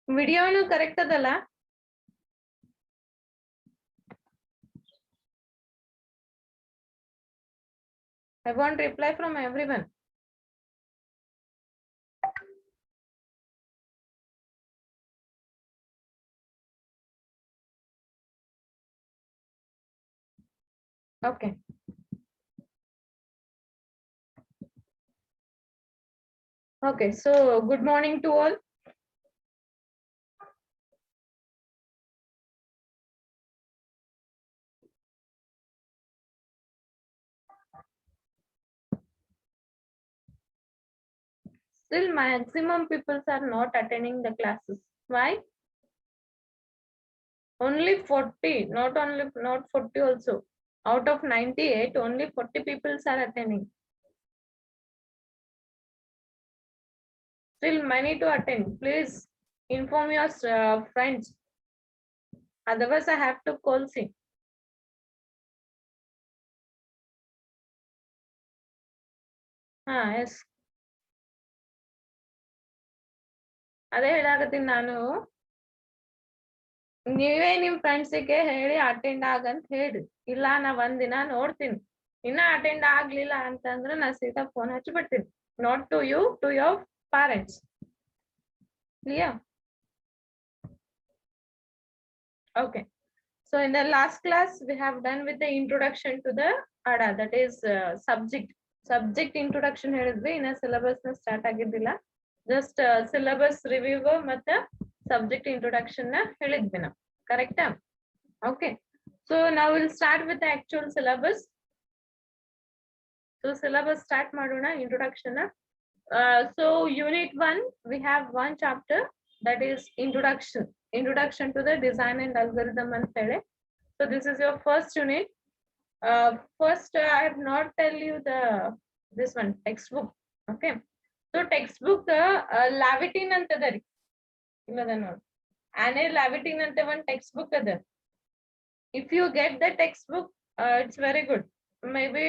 ವಿಡಿಯೋನು correct ಅದಲ್ಲ? I want reply from everyone. Okay. Okay, so good morning to all. Still maximum people are not attending the classes. Why? Only 40, not 40 also. Out of 98, only 40 people are attending. Still many to attend. Please inform your friends. Otherwise, I have to call see. Yes. ಅದೇ ಹೇಳಾಕತ್ತೀನಿ ನಾನು. ನೀವೇ ನಿಮ್ ಫ್ರೆಂಡ್ಸಿಗೆ ಹೇಳಿ attend ಆಗಂತ ಹೇಳಿ. ಇಲ್ಲ ನಾ ಒಂದಿನ ನೋಡ್ತೀನಿ. ಇನ್ನ ಅಟೆಂಡ್ ಆಗ್ಲಿಲ್ಲ ಅಂತಂದ್ರೆ ನಾ ಸೀದಾ ಫೋನ್ ಹಚ್ಚಿ ಬಿಡ್ತೀನಿ. Not to you, to your parents. Clear? Okay. So in the last class, we have done with the introduction to the ADA, that is subject introduction ಹೇಳಿದ್ವಿ. ಇನ್ನ syllabus ನ start ಆಗಿದ್ದಿಲ್ಲ. Just syllabus review ಮತ್ತೆ subject introduction ನ ಹೇಳಿದ್ವಿ ನಾವು. Correct? Okay. So now we'll start with the actual syllabus. So syllabus start ಮಾಡೋಣ introduction ನ. So unit 1, we have one chapter, that is introduction to the design and algorithm and ಹೇಳಿ. So this is your first unit. First I have not tell you this one textbook. Okay, so textbook Lavitin antadari illada ನೋಡಿ. Anne Lavitin ante one textbook ada. If you get the textbook, it's very good. Maybe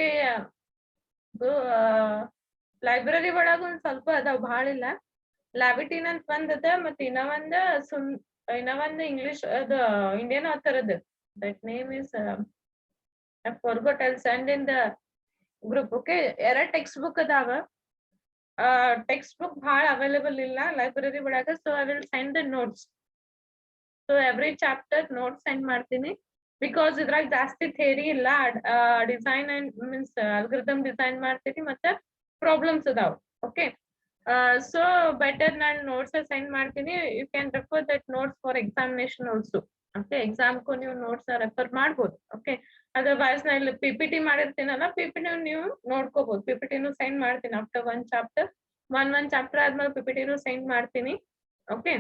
library ಒಳಗ ಒಂದ್ ಸ್ವಲ್ಪ ಅದಾವ, ಭಾಳ ಇಲ್ಲ. ಲ್ಯಾಬಿಟಿನ್ ಅಂತ ಬಂದದ, ಮತ್ತೆ ಇನ್ನ ಒಂದ್ ಇಂಗ್ಲಿಷ್ ಅದ ಇಂಡಿಯನ್ ಆಥರ್ ಅದ. That name is I forgot. I'll send in the group. Okay, ಎರಡ್ ಟೆಕ್ಸ್ಟ್ ಬುಕ್ ಅದಾವ. ಟೆಕ್ಸ್ಟ್ ಬುಕ್ ಭಾಳ ಅವೈಲೇಬಲ್ ಇಲ್ಲ ಲೈಬ್ರರಿ ಒಳಗ. So I will send the notes. So every chapter notes send ಮಾಡ್ತೀನಿ. Because ಇದ್ರಾಗ ಜಾಸ್ತಿ theory ಇಲ್ಲ. Design and means algorithm design ಮಾಡ್ತೀನಿ, ಮತ್ತೆ ಪ್ರಾಬ್ಲಮ್ಸ್ ಅದಾವ. ಓಕೆ, ಸೊ ಬೆಟರ್ ನಾನು ನೋಟ್ಸ್ ಸೆಂಡ್ ಮಾಡ್ತೀನಿ. You can refer that notes for examination also. Okay, ಎಕ್ಸಾಮ್ಗೂ ನೀವು ನೋಟ್ಸ್ ರೆಫರ್ ಮಾಡ್ಬೋದು. ಓಕೆ, ಅದರ್ವೈಸ್ ನಾ ಇಲ್ಲಿ PPT ಮಾಡಿರ್ತೀನಲ್ಲ, PPT ನೀವು ನೋಡ್ಕೋಬಹುದು. PPTನೂ ಸೆಂಡ್ ಮಾಡ್ತೀನಿ ಆಫ್ಟರ್ ಒನ್ ಚಾಪ್ಟರ್ ಆದ್ಮೇಲೆ PPTನೂ ಸೆಂಡ್ ಮಾಡ್ತೀನಿ. ಓಕೆ,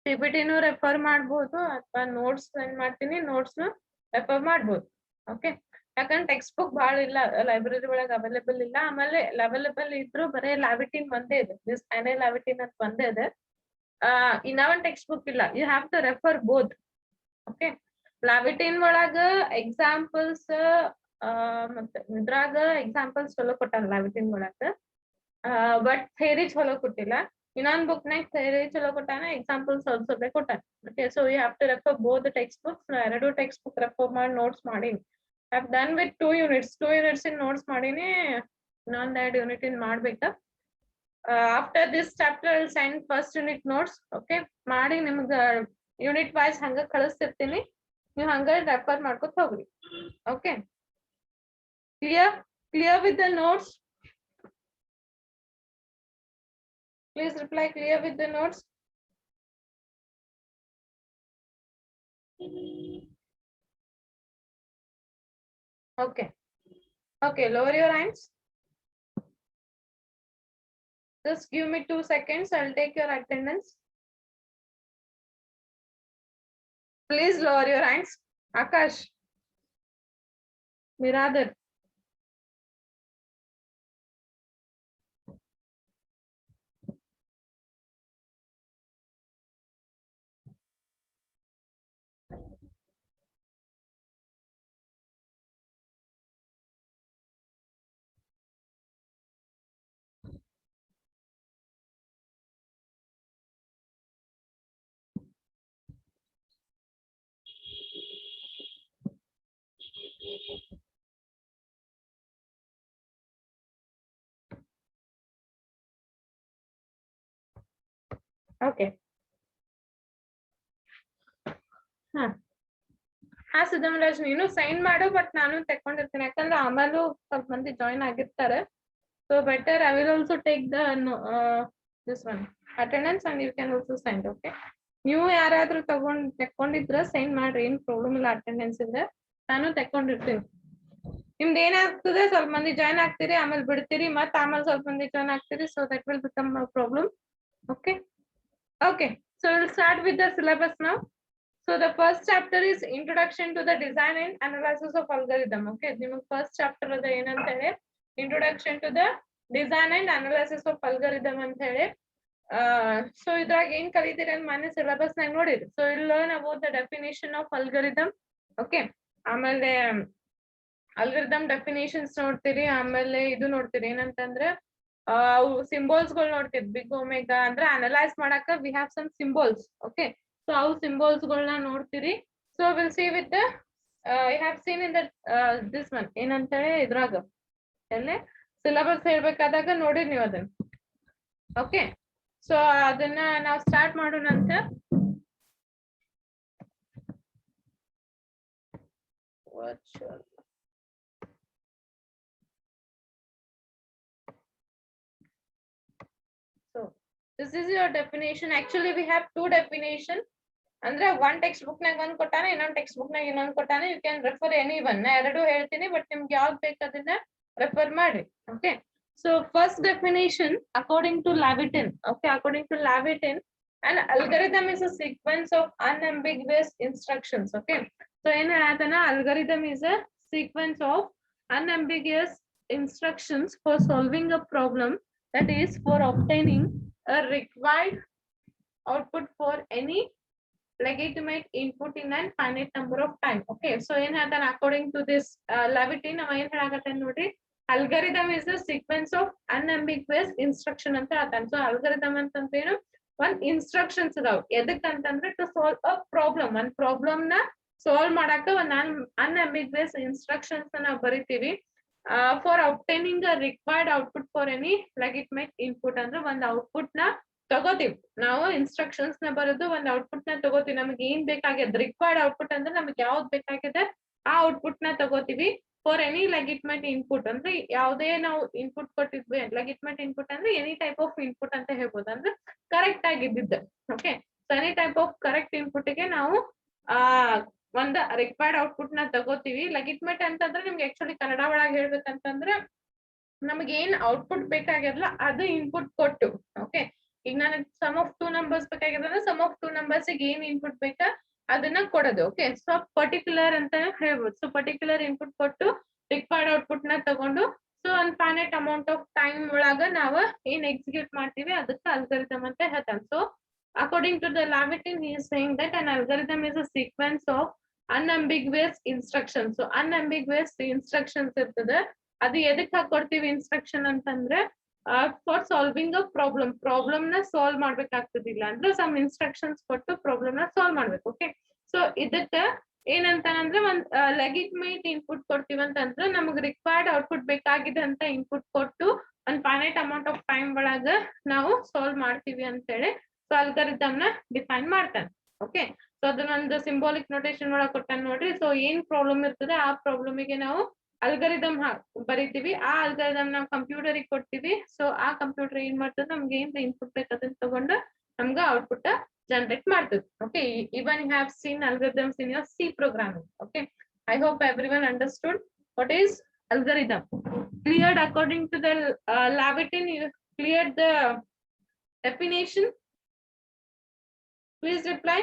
PPTನೂ ರೆಫರ್ ಮಾಡ್ಬೋದು, ಅಥವಾ ನೋಟ್ಸ್ ಸೆಂಡ್ ಮಾಡ್ತೀನಿ, ನೋಟ್ಸ್ನು ರೆಫರ್ ಮಾಡ್ಬೋದು. ಓಕೆ, ಯಾಕಂದ್ರೆ ಟೆಕ್ಸ್ಟ್ ಬುಕ್ ಭಾಳ ಇಲ್ಲ ಲೈಬ್ರರಿ ಒಳಗೆ ಅವೈಲೇಬಲ್ ಇಲ್ಲ. ಆಮೇಲೆ ಅವೈಲೇಬಲ್ ಇದ್ರು ಬರೀ ಲ್ಯಾವಿಟಿನ್ ಒಂದೇ ಇದೆ, ದಿಸ್ ಆನೆ ಲ್ಯಾವಿಟಿನ್ ಅಂತ ಒಂದೇ ಇದೆ. ಇನ್ನ ಒಂದ್ ಟೆಕ್ಸ್ಟ್ ಬುಕ್ ಇಲ್ಲ. You have to refer both. Okay, Levitin ಒಳಗ ಎಕ್ಸಾಂಪಲ್ಸ್ ಮತ್ತೆ ಇದ್ರಾಗ ಎಕ್ಸಾಂಪಲ್ಸ್ ಚಲೋ ಕೊಟ್ಟಾನ ಲ್ಯಾವಿಟಿನ್ ಒಳಗ, ಬಟ್ ಥಿಯರಿ ಚಲೋ ಕೊಟ್ಟಿಲ್ಲ. ಇನ್ನೊಂದ್ ಬುಕ್ ನಾಗ ಥಿಯರಿ ಚಲೋ ಕೊಟ್ಟಾನ, ಎಕ್ಸಾಂಪಲ್ಸ್ ಆಲ್ಸೋ ಕೊಟ್ಟಾನ. Okay, so you have to refer both textbooks. ಎರಡು ಟೆಕ್ಸ್ಟ್ ಬುಕ್ ರೆಫರ್ ಮಾಡಿ ನೋಟ್ಸ್ ಮಾಡೀನಿ. I have done with 2 units in notes ಮಾಡೀನಿ. ಇನ್ನೊಂದ್ 2 unit ಇನ್ ಮಾಡ್ಬೇಕಾ. After this chapter I send first unit notes. Okay, ಮಾಡಿ ನಿಮ್ಗ ಯೂನಿಟ್ ವೈಸ್ ಹಂಗ ಕಳಿಸ್ತಿರ್ತೀನಿ, ನೀವು ಹಂಗ ರೆಫರ್ ಮಾಡ್ಕೊತ ಹೋಗ್ರಿ. Okay, clear with the notes? Please reply clear with the notes. Okay, lower your hands. Just give me 2 seconds. I'll take your attendance. Please lower your hands. Akash, Miradar. Okay ಹಾ ಸಿದ್ದಮರಾಜ್ ನೀನು sign ಮಾಡು, but ನಾನು ತಕೊಂಡಿರ್ತೀನಿ ಯಾಕಂದ್ರೆ ಆಮೇಲೂ ಸ್ವಲ್ಪ ಮಂದಿ join ಆಗಿರ್ತಾರೆ. So better I will also take the this one attendance and you can also sign. Okay, ನೀವು ಯಾರಾದ್ರೂ ತಕೊಂಡಿದ್ರ ಸೈನ್ ಮಾಡ್ರಿ, ಏನ್ ಪ್ರಾಬ್ಲಮ್ ಇಲ್ಲ. ಅಟೆಂಡೆನ್ಸ್ ಇಂದ ನಾನು ತಕೊಂಡಿರ್ತೀನಿ. ನಿಮ್ದು ಏನಾಗ್ತದೆ, ಸ್ವಲ್ಪ ಮಂದಿ ಜಾಯಿನ್ ಆಗ್ತೀರಿ, ಆಮೇಲೆ ಬಿಡ್ತೀರಿ, ಮತ್ತೆ ಆಮೇಲೆ ಸ್ವಲ್ಪ ಮಂದಿ ಜಾಯಿನ್ ಆಗ್ತೀರಿ. So that will become a problem. Okay. Okay. So we'll start with the syllabus now. So the first chapter is Introduction to the Design and Analysis of Algorithm. Okay. The first chapter is the Introduction to the Design and Analysis of Algorithm. So idrag ಏನು ಕಲಿತೀರಿ ಅಂತ ಮನೆ syllabus ನಾಗ ನೋಡಿರಿ. So you'll learn about the definition of algorithm. Okay. ಆಮೇಲೆ algorithm definitions ನೋಡ್ತೀರಿ, ಆಮೇಲೆ ಇದು ನೋಡ್ತೀರಿ ಏನಂತಂದ್ರೆ ಅವು ಸಿಂಬಲ್ಸ್ ಗಳು ನೋಡ್ತೀವಿ. ಬಿಗ್ ಒಮೆಗಾ ಅಂದ್ರೆ ಅನಲೈಸ್ ಮಾಡಾಕ we have some symbols. Okay, so ಅವು ಸಿಂಬಲ್ಸ್ ಗಳನ್ನ ನೋಡ್ತೀರಿ. So will see with I have seen in that this one ಏನಂತೇಳಿ ಇದ್ರಾಗ ಎಲ್ಲೇ ಸಿಲೆಬಸ್ ಹೇಳ್ಬೇಕಾದಾಗ ನೋಡಿರಿ ನೀವು ಅದನ್ನ. ಓಕೆ, ಸೊ ಅದನ್ನ ನಾವು ಸ್ಟಾರ್ಟ್ ಮಾಡೋಣ ಅಂತ. So this is your definition. Actually we have two definition. ಅಂದ್ರೆ one textbook ನಾಗ ಒಂದು ಕೊಟ್ಟಾನೆ, ಇನ್ನೊಂದು textbook ನಾಗ ಇನ್ನೊಂದು ಕೊಟ್ಟಾನೆ. You can refer any one. ನಾ ಎರಡು ಹೇಳ್ತೀನಿ, ಬಟ್ ನಿಮ್ಗೆ ಯಾವ್ದು ಬೇಕು ಅದನ್ನ ರೆಫರ್ ಮಾಡಿ. Okay, so first definition according to Lavitin. Okay, according to Lavitin, an algorithm is a sequence of unambiguous instructions. Okay, so ಏನ್ ಹೇಳ್ತಾನ, algorithm is a sequence of unambiguous instructions for solving a problem, that is for obtaining a required output for any legitimate input in an finite number of time. Okay, so ಏನ್ ಹೇಳ್ತಾನ according to this Lavitin ನಾವ್ ಏನ್ ಹೇಳಾಕತ್ತೇನ್ ನೋಡ್ರಿ, algorithm is a sequence of unambiguous instruction ಅಂತ ಹೇಳ್ತಾನ. So algorithm ಅಂತಂದ್ರೇನು, ಒಂದ್ instructions ಅದಾವ ಎದಕ್ ಅಂತಂದ್ರೆ to solve a problem. ಒಂದ್ ಪ್ರಾಬ್ಲಮ್ ನ ಸಾಲ್ವ್ ಮಾಡಾಕ ಒಂದ್ unambiguous instructions ನಾವ್ ಬರಿತೀವಿ. For obtaining a required output for any legitimate input ಅಂದ್ರೆ ಒಂದ್ ಔಟ್ಪುಟ್ ನ ತಗೋತೀವಿ ನಾವು, ಇನ್ಸ್ಟ್ರಕ್ಷನ್ಸ್ ನ ಬರೋದು ಒಂದ್ ಔಟ್ಪುಟ್ ನ ತಗೋತೀವಿ. ನಮ್ಗೆ ಏನ್ ಬೇಕಾಗಿದೆ ರಿಕ್ವೈರ್ಡ್ ಔಟ್ಪುಟ್ ಅಂದ್ರೆ ನಮ್ಗೆ ಯಾವ್ದು ಬೇಕಾಗಿದೆ ಆ ಔಟ್ಪುಟ್ ನ ತಗೋತೀವಿ. ಫಾರ್ ಎನಿ ಲೆಗಿಟ್ಮೇಟ್ ಇನ್ಪುಟ್ ಅಂದ್ರೆ ಯಾವುದೇ ನಾವು ಇನ್ಪುಟ್ ಕೊಟ್ಟಿದ್ವಿ, ಲೆಗಿಟ್ಮೇಟ್ ಇನ್ಪುಟ್ ಅಂದ್ರೆ ಎನಿ ಟೈಪ್ ಆಫ್ ಇನ್ಪುಟ್ ಅಂತ ಹೇಳ್ಬೋದು, ಅಂದ್ರೆ ಕರೆಕ್ಟ್ ಆಗಿದ್ದಿದ್ದ. Okay, so any type of correct input ಗೆ ನಾವು ಒಂದ್ ರಿಕ್ವೈರ್ಡ್ ಔಟ್ಪುಟ್ ನ ತಗೋತೀವಿ. ಲೆಗಿಟ್ಮೇಟ್ ಅಂತಂದ್ರೆ ನಿಮ್ಗೆ ಆಕ್ಚುಲಿ ಕನ್ನಡ ಒಳಗೆ ಹೇಳ್ಬೇಕಂತಂದ್ರೆ ನಮ್ಗೆ ಏನ್ ಔಟ್ಪುಟ್ ಬೇಕಾಗಿರಲ್ಲ ಅದು ಇನ್ಪುಟ್ ಕೊಟ್ಟು. ಓಕೆ, ಈಗ ನನಗೆ ಸಮ್ ಆಫ್ ಟೂ ನಂಬರ್ಸ್ ಬೇಕಾಗಿದ್ರೆ ಸಮ್ ಆಫ್ ಟೂ ನಂಬರ್ಸ್ ಏನ್ ಇನ್ಪುಟ್ ಬೇಕಾ ಅದನ್ನ ಕೊಡೋದು. ಓಕೆ, ಸೊ ಪರ್ಟಿಕ್ಯುಲರ್ ಅಂತ ಹೇಳ್ಬೋದು. ಸೊ ಪರ್ಟಿಕ್ಯುಲರ್ ಇನ್ಪುಟ್ ಕೊಟ್ಟು ರಿಕ್ವೈರ್ಡ್ ಔಟ್ಪುಟ್ ನ ತಗೊಂಡು ಸೊ ಒಂದ್ ಫೈನೈಟ್ ಅಮೌಂಟ್ ಆಫ್ ಟೈಮ್ ಒಳಗ ನಾವ್ ಏನ್ ಎಕ್ಸಿಕ್ಯೂಟ್ ಮಾಡ್ತೀವಿ ಅದಕ್ಕೆ ಅಲ್ಗಾರಿದಮ್ ಅಂತ ಹೇಳ್ತಾನೆ. So according to the Lavitin, he is saying that an algorithm is a sequence of unambiguous instructions. So unambiguous instructions ಇರ್ತದೆ. ಅದು ಎದಕ್ ಹಾಕೊಡ್ತೀವಿ ಇನ್ಸ್ಟ್ರಕ್ಷನ್ ಅಂತಂದ್ರೆ ಫಾರ್ ಸಾಲ್ವಿಂಗ್ ಅ ಪ್ರಾಬ್ಲಮ್ ನ ಸಾಲ್ವ್ ಮಾಡ್ಬೇಕಾಗ್ತದಿಲ್ಲ ಅಂದ್ರೆ ಸಮ್ ಇನ್ಸ್ಟ್ರಕ್ಷನ್ಸ್ ಕೊಟ್ಟು ಪ್ರಾಬ್ಲಮ್ ನ ಸಾಲ್ವ್ ಮಾಡ್ಬೇಕು. ಓಕೆ, ಸೊ ಇದಕ್ಕ ಏನಂತಾನಂದ್ರೆ ಒಂದ್ ಲೆಗಿಟ್ಮೇಟ್ ಇನ್ಪುಟ್ ಕೊಡ್ತೀವಿ ಅಂತಂದ್ರೆ ನಮಗ್ ರಿಕ್ವೈರ್ಡ್ ಔಟ್ಪುಟ್ ಬೇಕಾಗಿದೆ ಅಂತ ಇನ್ಪುಟ್ ಕೊಟ್ಟು ಒಂದ್ ಫೈನೈಟ್ ಅಮೌಂಟ್ ಆಫ್ ಟೈಮ್ ಒಳಗ ನಾವು ಸಾಲ್ವ್ ಮಾಡ್ತೀವಿ ಅಂತೇಳಿ ಸೊ ಅಲ್ಗಾರಿದಮ್ ನ ಡಿಫೈನ್ ಮಾಡ್ತಾನೆ. ಓಕೆ, ಸೊ ಅದನ್ನೊಂದು ಸಿಂಬಾಲಿಕ್ ನೋಟೇಶನ್ ಒಳಗೆ ಕೊಟ್ಟಾನ ನೋಡ್ರಿ. ಸೊ ಏನ್ ಪ್ರಾಬ್ಲಮ್ ಇರ್ತದೆ ಆ ಪ್ರಾಬ್ಲಮಿಗೆ ನಾವು ಅಲ್ಗಾರಿದಮ್ ಬರೀತೀವಿ. ಆ ಅಲ್ಗಾರಿದಮ್ ನಾವು ಕಂಪ್ಯೂಟರಿಗೆ ಕೊಡ್ತೀವಿ. ಸೊ ಆ ಕಂಪ್ಯೂಟರ್ ಏನ್ ಮಾಡ್ತದೆ, ನಮ್ಗೆ ಏನ್ ಇನ್ಪುಟ್ ಬೇಕು ಅದನ್ನ ತಗೊಂಡು ನಮ್ಗ ಔಟ್ಪುಟ್ ಜನರೇಟ್ ಮಾಡ್ತದೆ. Okay, even you have seen algorithms in your C programming. Okay, I hope everyone understood what is algorithm. Cleared according to the Lavitin? You cleared the definition? Please reply.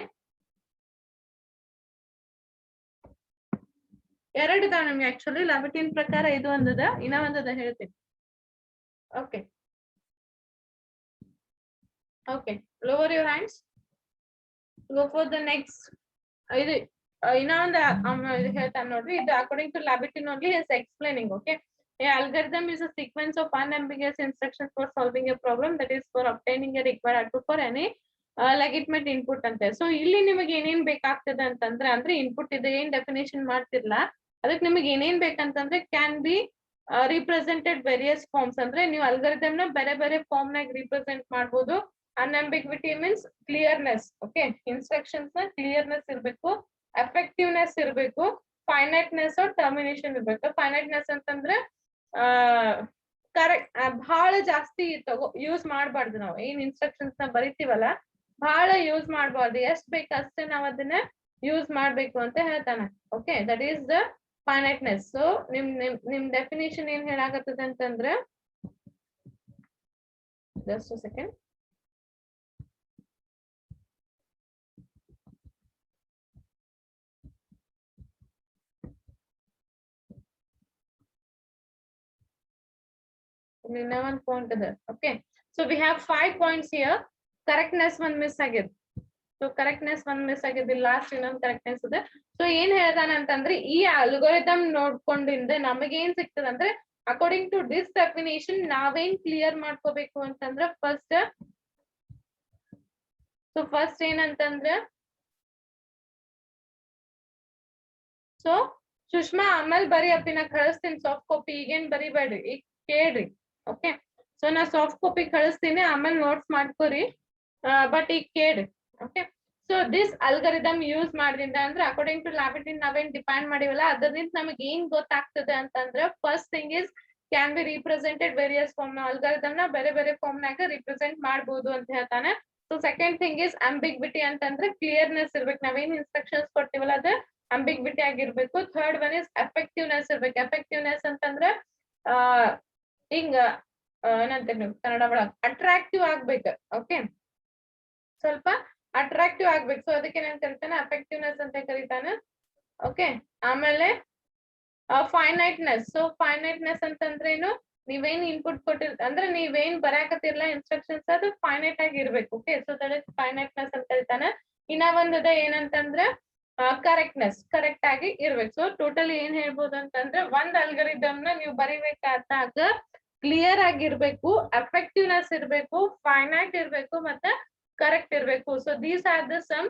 ಎರಡು ಇದಾವ ನಮ್ಗೆ actually ಲಾವಿಟಿನ್ ಪ್ರಕಾರ ಇದು ಒಂದದ, ಇನ್ನ ಒಂದದ ಹೇಳ್ತೀನಿ. Okay okay, lower your hands, go for the next. ಇದು ಇನ್ನ ಒಂದು ಹೇಳ್ತಾನೆ ನೋಡ್ರಿ. ಇದು according to Levitin only is explaining. Okay, algorithm is a sequence of unambiguous instructions for solving a problem, that is for obtaining a required output for any legitimate input ಅಂತೆ. So ಇಲ್ಲಿ ನಿಮಗೆ ಏನೇನ್ ಬೇಕಾಗ್ತದೆ ಅಂತಂದ್ರೆ, ಅಂದ್ರೆ ಇನ್ಪುಟ್ ಇದೆ ಏನ್ definition ಮಾಡ್ತಿರ್ಲ ಅದಕ್ಕೆ ನಿಮಗೆ ಏನೇನ್ ಬೇಕಂತಂದ್ರೆ can be represented various forms. ಅಂದ್ರೆ ನೀವು ಅಲ್ಗಾರಿದಮ್ ನ ಬೇರೆ ಬೇರೆ ಫಾರ್ಮ್ ನಾಗ ರಿಪ್ರೆಸೆಂಟ್ ಮಾಡ್ಬೋದು. ಅನ್ಅಂಬಿಗ್ವಿಟಿ ಮೀನ್ಸ್ ಕ್ಲಿಯರ್ನೆಸ್. ಓಕೆ, ಇನ್ಸ್ಟ್ರಕ್ಷನ್ಸ್ ನ ಕ್ಲಿಯರ್ನೆಸ್ ಇರ್ಬೇಕು, ಎಫೆಕ್ಟಿವ್ನೆಸ್ ಇರ್ಬೇಕು, ಫೈನೈಟ್ನೆಸ್ ಟರ್ಮಿನೇಷನ್ ಇರ್ಬೇಕು. ಫೈನೈಟ್ನೆಸ್ ಅಂತಂದ್ರೆ ಕರೆಕ್ಟ್ ಬಹಳ ಜಾಸ್ತಿ ಯೂಸ್ ಮಾಡಬಾರ್ದು. ನಾವು ಏನ್ ಇನ್ಸ್ಟ್ರಕ್ಷನ್ಸ್ ನ ಬರಿತೀವಲ್ಲ ಬಹಳ ಯೂಸ್ ಮಾಡಬಾರ್ದು, ಎಷ್ಟ್ ಬೇಕು ಅಷ್ಟೇ ನಾವ್ ಅದನ್ನ ಯೂಸ್ ಮಾಡ್ಬೇಕು ಅಂತ ಹೇಳ್ತಾನೆ. Okay, that is the finiteness. So ನಿಮ್ ಡೆಫಿನೇಷನ್ ಏನ್ ಹೇಳಾಗತ್ತದ ಅಂತಂದ್ರೆ, just a second. one point there. Okay, so we have 5 points here. Correctness one miss agid. So correctness one miss agid. Last ಇನ್ನೊಂದು correctness ಇದೆ. So ಏನ್ ಹೇಳ್ತಾನೆ ಅಂತಂದ್ರೆ, ಈ ಅಲ್ಗೋರಿದಮ್ ನೋಡ್ಕೊಂಡಿಂದ ನಮಗೆ ಏನ್ ಸಿಗ್ತದೆ ಅಂದ್ರೆ, ಅಕಾರ್ಡಿಂಗ್ ಟು ದಿಸ್ ಡೆಫಿನೇಷನ್ ನಾವೇನ್ ಕ್ಲಿಯರ್ ಮಾಡ್ಕೋಬೇಕು ಅಂತಂದ್ರೆ, ಫಸ್ಟ್ ಏನಂತಂದ್ರೆ, ಸೊ ಸುಷ್ಮಾ ಆಮೇಲೆ ಬರೀ ಅಪ್ಪಿನ ಕಳಿಸ್ತೀನಿ ಸಾಫ್ಟ್ ಕಾಪಿ, ಈಗೇನ್ ಬರಿಬೇಡ್ರಿ, ಈಗ ಕೇಳ್ರಿ. ಓಕೆ, ಸೊ ನಾ ಸಾಫ್ಟ್ ಕಾಪಿ ಕಳಿಸ್ತೀನಿ, ಆಮೇಲೆ ನೋಟ್ಸ್ ಮಾಡ್ಕೋರಿ, ಬಟ್ ಈಗ ಕೇಳ್ರಿ. Okay, so this algorithm use ಮಾಡಿದಿಂದ ಅಂದ್ರೆ ಅಕಾರ್ಡಿಂಗ್ ಟು ಲ್ಯಾಬಿಟಿನ್ ನಾವೇನ್ ಡಿಫೈನ್ ಮಾಡಿವಲ್ಲ ಅದರಿಂದ ನಮಗೆ ಏನ್ ಗೊತ್ತಾಗ್ತದೆ ಅಂತಂದ್ರೆ, first thing is can be represented various form. Algorithm ನ ಬೇರೆ ಬೇರೆ ಫಾರ್ಮ್ ನಾಗ ರಿಪ್ರೆಸೆಂಟ್ ಮಾಡಬಹುದು ಅಂತ ಹೇಳ್ತಾನೆ. So second thing is ambiguity ಅಂತಂದ್ರೆ ಕ್ಲಿಯರ್ನೆಸ್ ಇರ್ಬೇಕು, ನಾವೇನ್ ಇನ್ಸ್ಟ್ರಕ್ಷನ್ಸ್ ಕೊಡ್ತೀವಲ್ಲ ಅದು ಅಂಬಿಗ್ವಿಟಿ ಆಗಿರ್ಬೇಕು. ಥರ್ಡ್ ಒನ್ ಇಸ್ ಎಫೆಕ್ಟಿವ್ನೆಸ್ ಇರ್ಬೇಕು. ಎಫೆಕ್ಟಿವ್ನೆಸ್ ಅಂತಂದ್ರೆ ಹಿಂಗ ಏನಂತೀರಿ ನೀವು ಕನ್ನಡ ಒಳಗ, ಅಟ್ರಾಕ್ಟಿವ್ ಆಗ್ಬೇಕು. ಓಕೆ, ಸ್ವಲ್ಪ ಅಟ್ರಾಕ್ಟಿವ್ ಆಗ್ಬೇಕು. ಸೊ ಅದಕ್ಕೆ ಏನ್ ಕರಿತಾನೆ, ಎಫೆಕ್ಟಿವ್ನೆಸ್ ಅಂತ ಕರಿತಾನೆ. ಓಕೆ, ಆಮೇಲೆ ಫೈನೈಟ್ನೆಸ್. ಸೊ ಫೈನೈಟ್ನೆಸ್ ಅಂತಂದ್ರೆ ಏನು, ನೀವೇನ್ ಇನ್ಪುಟ್ ಅಂದ್ರೆ ನೀವೇನ್ ಬರಾಕತ್ತಿರ್ಲ ಇನ್ಸ್ಟ್ರಕ್ಷನ್ಸ್ ಅದು ಫೈನೈಟ್ ಆಗಿ ಇರ್ಬೇಕು. ಓಕೆ, ಸೊ ದಟ್ ಇಸ್ ಫೈನೈಟ್ನೆಸ್ ಅಂತ ಕರಿತಾನೆ. ಇನ್ನ ಒಂದದ ಏನಂತಂದ್ರೆ ಕರೆಕ್ಟ್ನೆಸ್, ಕರೆಕ್ಟ್ ಆಗಿ ಇರ್ಬೇಕು. ಸೊ ಟೋಟಲಿ ಏನ್ ಹೇಳ್ಬೋದು ಅಂತಂದ್ರೆ, ಒಂದ್ ಅಲ್ಗರಿದಮ್ ನ ನೀವು ಬರಿಬೇಕಾದಾಗ ಕ್ಲಿಯರ್ ಆಗಿರ್ಬೇಕು, ಎಫೆಕ್ಟಿವ್ನೆಸ್ ಇರ್ಬೇಕು, ಫೈನೈಟ್ ಇರ್ಬೇಕು, ಮತ್ತೆ ಕರೆಕ್ಟ್ ಇರ್ಬೇಕು. So these are the some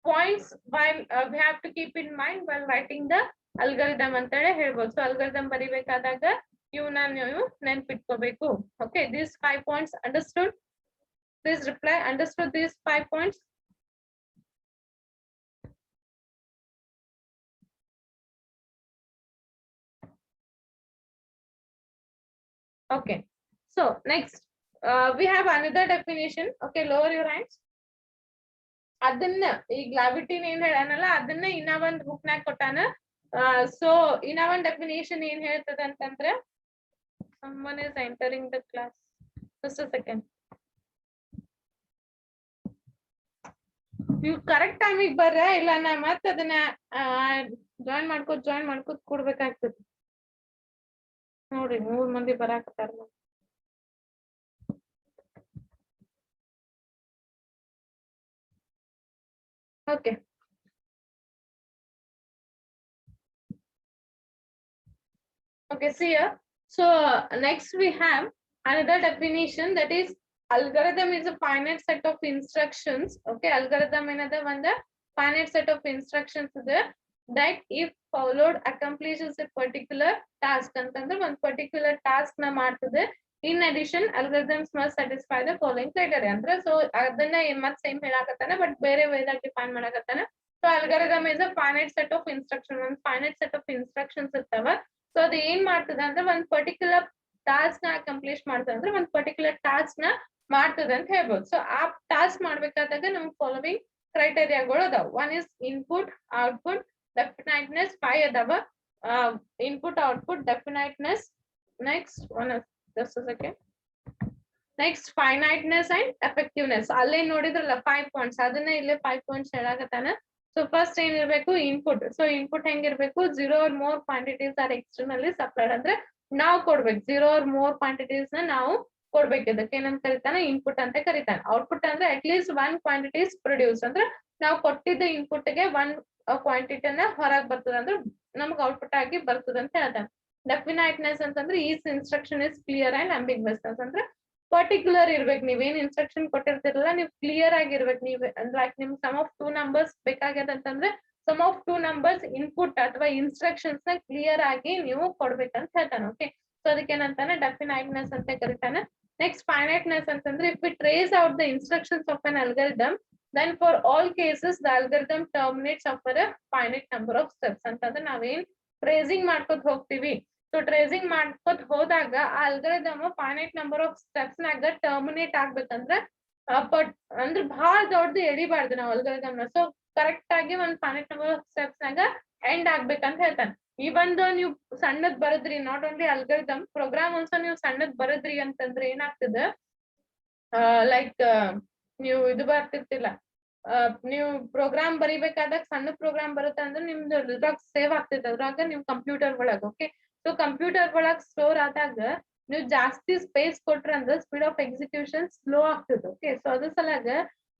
points while we have to keep in mind while writing the algorithm ಅಂತೇಳಿ ಹೇಳ್ಬೋದು. ಸೊ ಅಲ್ಗರಿದಮ್ ಬರಿಬೇಕಾದಾಗ ಇವನ್ನ ನೀವು ನೆನ್ಪಿಟ್ಕೋಬೇಕು. Okay, these 5 points understood? Please reply, understood these 5 points? Okay, so next we have another definition. Okay, lower your hands. ಅದನ್ನ ಈ ಗ್ರಾವಿಟಿನ ಏನ್ ಹೇಳಾನಲ್ಲ ಅದನ್ನ ಇನ್ನ ಒಂದ್ ಬುಕ್ ನಾಗ ಕೊಟ್ಟಾನ. ಸೊ ಇನ್ನ ಒಂದ್ ಡೆಫಿನೇಷನ್ ಏನ್ ಹೇಳ್ತದ ಅಂತಂದ್ರೆ, someone is entering the class, just a second. ನೀವು ಕರೆಕ್ಟ್ ಟೈಮಿಗೆ ಬರ್ರ, ಇಲ್ಲ ನಾ ಮತ್ತೆ ಅದನ್ನ ಜಾಯಿನ್ ಮಾಡ್ಕೋತ ಕೊಡ್ಬೇಕಾಗ್ತದೆ. ನೋಡ್ರಿ 3 ಮಂದಿ ಬರಾಕತ್ತಾರ. Okay. Okay, see here. So next we have another definition, that is algorithm is a finite set of instructions. Okay, algorithm another one, the finite set of instructions there that if followed accomplishes a particular task. ಅಂತಂದ್ರೆ ಒಂದು particular task ನ ಮಾಡ್ತದೆ. In addition, algorithms must satisfy the following criteria. ಅಂದ್ರೆ so ಅದನ್ನ ಮತ್ತೆ same ಹೇಳಾಕತ್ತಾನ, but ಬೇರೆ ವೇದಾಗ ಡಿಫೈನ್ ಮಾಡಾಕತ್ತಾನ. So algorithm is a finite set of instructions. ಒಂದು finite set of instructions ಇರ್ತಾವ. ಸೊ ಅದು ಏನ್ ಮಾಡ್ತದ ಅಂದ್ರೆ ಒಂದ್ ಪರ್ಟಿಕ್ಯುಲರ್ ಟಾಸ್ಕ್ ನ ಅಕಂಪ್ಲಿಷ್ ಮಾಡ್ತದ, ಅಂದ್ರೆ ಒಂದ್ ಪರ್ಟಿಕ್ಯುಲರ್ ಟಾಸ್ಕ್ ನ ಮಾಡ್ತದ ಅಂತ ಹೇಳ್ಬೋದು. ಸೊ ಆ ಟಾಸ್ಕ್ ಮಾಡ್ಬೇಕಾದಾಗ ನಮ್ಗೆ ಫಾಲೋವಿಂಗ್ ಕ್ರೈಟೇರಿಯಾಗಳು ಅದಾವ. One is input, output, definiteness. 5 ಅದಾವ, input, output, definiteness. Next one, just a second. Next finiteness and effectiveness. ಅಲ್ಲೇ ನೋಡಿದ್ರಲ್ಲ 5 points, ಅದನ್ನ ಇಲ್ಲೇ 5 points ಹೇಳಾಕತ್ತಾನ. ಸೊ ಫಸ್ಟ್ ಏನಿರ್ಬೇಕು, ಇನ್ಪುಟ್. ಸೊ ಇನ್ಪುಟ್ ಹೆಂಗಿರ್ಬೇಕು, 0 or more quantities are externally supplied. ಅಂದ್ರೆ ನಾವು ಕೊಡ್ಬೇಕು, 0 or more quantities ನ ನಾವು ಕೊಡ್ಬೇಕು. ಇದಕ್ಕೆ ಏನಂತ ಕರಿತಾನೆ, ಇನ್ಪುಟ್ ಅಂತ ಕರಿತಾನೆ. ಔಟ್ಪುಟ್ ಅಂದ್ರೆ ಅಟ್ ಲೀಸ್ಟ್ 1 quantities ಪ್ರೊಡ್ಯೂಸ್, ಅಂದ್ರೆ ನಾವು ಕೊಟ್ಟಿದ್ದ ಇನ್ಪುಟ್ ಗೆ 1 ಕ್ವಾಂಟಿಟಿನ ಹೊರಗ್ ಬರ್ತದ, ಅಂದ್ರೆ ನಮ್ಗೆ ಔಟ್ಪುಟ್ ಆಗಿ ಬರ್ತದ ಅಂತ ಹೇಳ್ತಾನೆ. ಡೆಫಿನೈಟ್ನೆಸ್ ಅಂತಂದ್ರೆ is instruction is clear and ambiguous. ಅಂದ್ರೆ ಪರ್ಟಿಕ್ಯುಲರ್ ಇರ್ಬೇಕು, ನೀವೇನ್ ಇನ್ಸ್ಟ್ರಕ್ಷನ್ ಕೊಟ್ಟಿರ್ತಿರಲ್ಲ ನೀವು ಕ್ಲಿಯರ್ ಆಗಿರ್ಬೇಕು. ನೀವ್ ಲೈಕ್ ನಿಮ್ ಸಮ್ ಆಫ್ 2 numbers ಬೇಕಾಗ್ಯದ ಅಂತಂದ್ರೆ ಸಮ್ ಆಫ್ 2 numbers ಇನ್ಪುಟ್ ಅಥವಾ ಇನ್ಸ್ಟ್ರಕ್ಷನ್ಸ್ ನ ಕ್ಲಿಯರ್ ಆಗಿ ನೀವು ಕೊಡ್ಬೇಕಂತ ಹೇಳ್ತಾನೆ. ಓಕೆ, ಸೊ ಅದಕ್ಕೆ ಏನಂತಾನೆ, ಡೆಫಿನೈಟ್ನೆಸ್ ಅಂತ ಕರಿತಾನೆ. Next, finiteness ಅಂತಂದ್ರೆ if we trace out the instructions of an algorithm, then for all cases the algorithm terminates after a finite number of steps ಅಂತಂದ್ರೆ ನಾವೇನ್ ಟ್ರೇಸಿಂಗ್ ಮಾಡ್ಕೊತ ಹೋಗ್ತೀವಿ. ಸೊ ಟ್ರೇಸಿಂಗ್ ಮಾಡ್ಕೊತ ಹೋದಾಗ ಆ algorithm finite number of steps ನಾಗ terminate ಆಗ್ಬೇಕಂದ್ರ but ಅಂದ್ರೆ ಬಹಳ ದೊಡ್ಡದು ಎಳಿಬಾರ್ದು ನಾವು ಅಲ್ಗರಿದಮ್ ನ. ಸೊ ಕರೆಕ್ಟ್ ಆಗಿ ಒಂದ್ ಫೈನೈಟ್ ನಂಬರ್ ಆಫ್ ಸ್ಟೆಪ್ಸ್ ನಾಗ ಎಂಡ್ ಆಗ್ಬೇಕಂತ ಹೇಳ್ತಾನೆ. ಇವನ್ ನೀವು ಸಣ್ಣದ್ ಬರದ್ರಿ, not only algorithm program also ನೀವು ಸಣ್ಣದ್ ಬರದ್ರಿ ಅಂತಂದ್ರೆ ಏನಾಗ್ತದ, ಲೈಕ್ ನೀವು ಇದು ಬರ್ತಿರ್ತಿಲ್ಲ, ನೀವು ಪ್ರೋಗ್ರಾಮ್ ಬರಿಬೇಕಾದಾಗ ಸಣ್ಣ ಪ್ರೋಗ್ರಾಮ್ ಬರುತ್ತೆ ಅಂದ್ರೆ ನಿಮ್ದು ಇದ್ರಾಗ ಸೇವ್ ಆಗ್ತೈತೆ, ಅದ್ರಾಗ ನಿಮ್ ಕಂಪ್ಯೂಟರ್ ಒಳಗ. ಓಕೆ, ಸೊ ಕಂಪ್ಯೂಟರ್ ಒಳಗ್ ಸ್ಟೋರ್ ಆದಾಗ ನೀವು ಜಾಸ್ತಿ ಸ್ಪೇಸ್ ಕೊಟ್ರ ಅಂದ್ರೆ ಸ್ಪೀಡ್ ಆಫ್ ಎಕ್ಸಿಕ್ಯೂಷನ್ ಸ್ಲೋ ಆಗ್ತದೆ. ಓಕೆ, ಸೊ ಅದ್ರ ಸಲಾಗ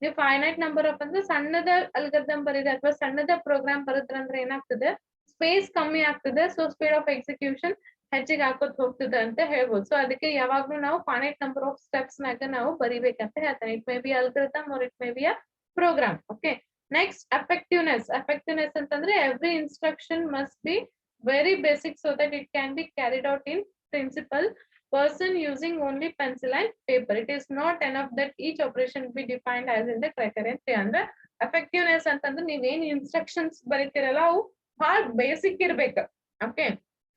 ನೀವು ಫೈನೈಟ್ ನಂಬರ್ ಆಫ್ ಅಂದ್ರೆ ಸಣ್ಣದ ಅಲ್ಗರಿದಮ್ ಬರೀರಿ ಅಥವಾ ಸಣ್ಣದ ಪ್ರೋಗ್ರಾಮ್ ಬರುತ್ತಂದ್ರೆ ಏನಾಗ್ತದೆ, ಸ್ಪೇಸ್ ಕಮ್ಮಿ ಆಗ್ತದೆ. ಸೊ ಸ್ಪೀಡ್ ಆಫ್ ಎಕ್ಸಿಕ್ಯೂಷನ್ ಹೆಚ್ಚಿಗೆ ಹಾಕೋತ್ ಹೋಗ್ತದೆ ಅಂತ ಹೇಳ್ಬೋದು. ಸೊ ಅದಕ್ಕೆ ಯಾವಾಗ್ಲೂ ನಾವು ಫೈನೈಟ್ ನಂಬರ್ ಆಫ್ ಸ್ಟೆಪ್ಸ್ ನಾಗ ನಾವು ಬರಿಬೇಕಂತ ಹೇಳ್ತಾನೆ. It may be algorithm or it may be a program. Okay, next, effectiveness. Effectiveness ಅಂತಂದ್ರೆ every instruction must be very basic so that it can be carried out in principle person using only pencil and paper. It is not enough that each operation be defined as in the criterion 3. ಅಂದ್ರೆ effectiveness ಅಂತಂದ್ರೆ ನೀವೇನ್ instructions ಬರೀತಿರಲ್ಲ ಅವು ಬಹಳ basic ಇರ್ಬೇಕು. Okay,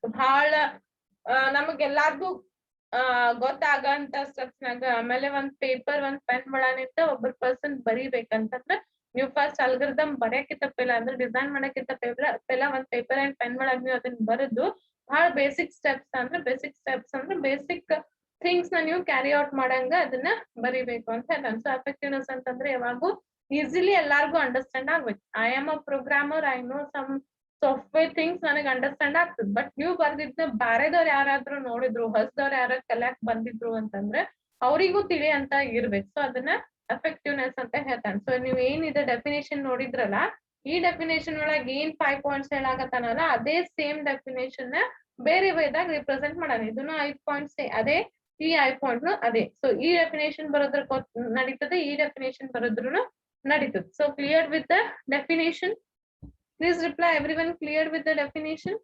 ಬಹಳ ನಮಗೆಲ್ಲಾರ್ಗು ಗೊತ್ತಾಗಂತ steps ನಾಗ. ಆಮೇಲೆ ಒಂದ್ ಪೇಪರ್ ಒಂದ್ ಪೆನ್ ಒಳನಿಂದ ಒಬ್ಬ ಪರ್ಸನ್ ಬರಿಬೇಕಂತಂದ್ರ ನೀವು ಫಸ್ಟ್ ಅಲ್ಗರಿದಮ್ ಬರೆಯಕ್ಕಿಂತ ಪೆಲ ಅಂದ್ರೆ ಡಿಸೈನ್ ಮಾಡಕ್ಕಿಂತ ಪೆಲ ಒಂದ್ ಪೇಪರ್ ಅಂಡ್ ಪೆನ್ ಒಳಗ್ ನೀವು ಅದನ್ನ ಬರೆದು ಬಹಳ ಬೇಸಿಕ್ ಸ್ಟೆಪ್ಸ್ ಅಂದ್ರೆ ಬೇಸಿಕ್ ಥಿಂಗ್ಸ್ ನ ನೀವು ಕ್ಯಾರಿ ಔಟ್ ಮಾಡಂಗ ಅದನ್ನ ಬರಿಬೇಕು ಅಂತ ಹೇಳ್ತಾನೆ. ಸೊ ಎಫೆಕ್ಟಿವ್ನೆಸ್ ಅಂತಂದ್ರೆ ಯಾವಾಗೂ ಈಸಿಲಿ ಎಲ್ಲಾರ್ಗು ಅಂಡರ್ಸ್ಟ್ಯಾಂಡ್ ಆಗ್ಬೇಕು. I am a programmer, I know some software things ನನಗೆ ಅಂಡರ್ಸ್ಟ್ಯಾಂಡ್ ಆಗ್ತದೆ. ಬಟ್ ನೀವು ಬರ್ದಿದ್ನ ಬ್ಯಾರೆದವ್ರು ಯಾರಾದ್ರೂ ನೋಡಿದ್ರು, ಹೊಸದವ್ರು ಯಾರು ಕಲಿಯಾಕ್ ಬಂದಿದ್ರು ಅಂತಂದ್ರೆ ಅವರಿಗೂ ತಿಳಿ ಅಂತ ಇರ್ಬೇಕು. ಸೊ ಅದನ್ನ ಎಫೆಕ್ಟಿವ್ನೆಸ್ ಅಂತ ಹೇಳ್ತಾನೆ. ಸೊ ನೀವ್ ಏನಿದೆ ಡೆಫಿನೇಷನ್ ನೋಡಿದ್ರಲ್ಲ, ಈ ಡೆಫಿನೇಷನ್ ಒಳಗೆ ಏನ್ 5 ಪಾಯಿಂಟ್ಸ್ ಹೇಳಾಕತ್ತಾನಲ್ಲ ಅದೇ ಸೇಮ್ ಡೆಫಿನೇಷನ್ ನ ಬೇರೆ ವೇದಾಗ ರಿಪ್ರೆಸೆಂಟ್ ಮಾಡೋಣ. ಇದನ್ನು 5 ಪಾಯಿಂಟ್ಸ್ ಅದೇ, ಈ 5 ಪಾಯಿಂಟ್ ಅದೇ. ಸೊ ಈ ಡೆಫಿನೇಷನ್ ಬರೋದ್ರ ನಡೀತದೆ, ಈ ಡೆಫಿನೇಷನ್ ಬರೋದ್ರು ನಡೀತದೆ. So clear with the definition? Please reply, everyone clear with the definition?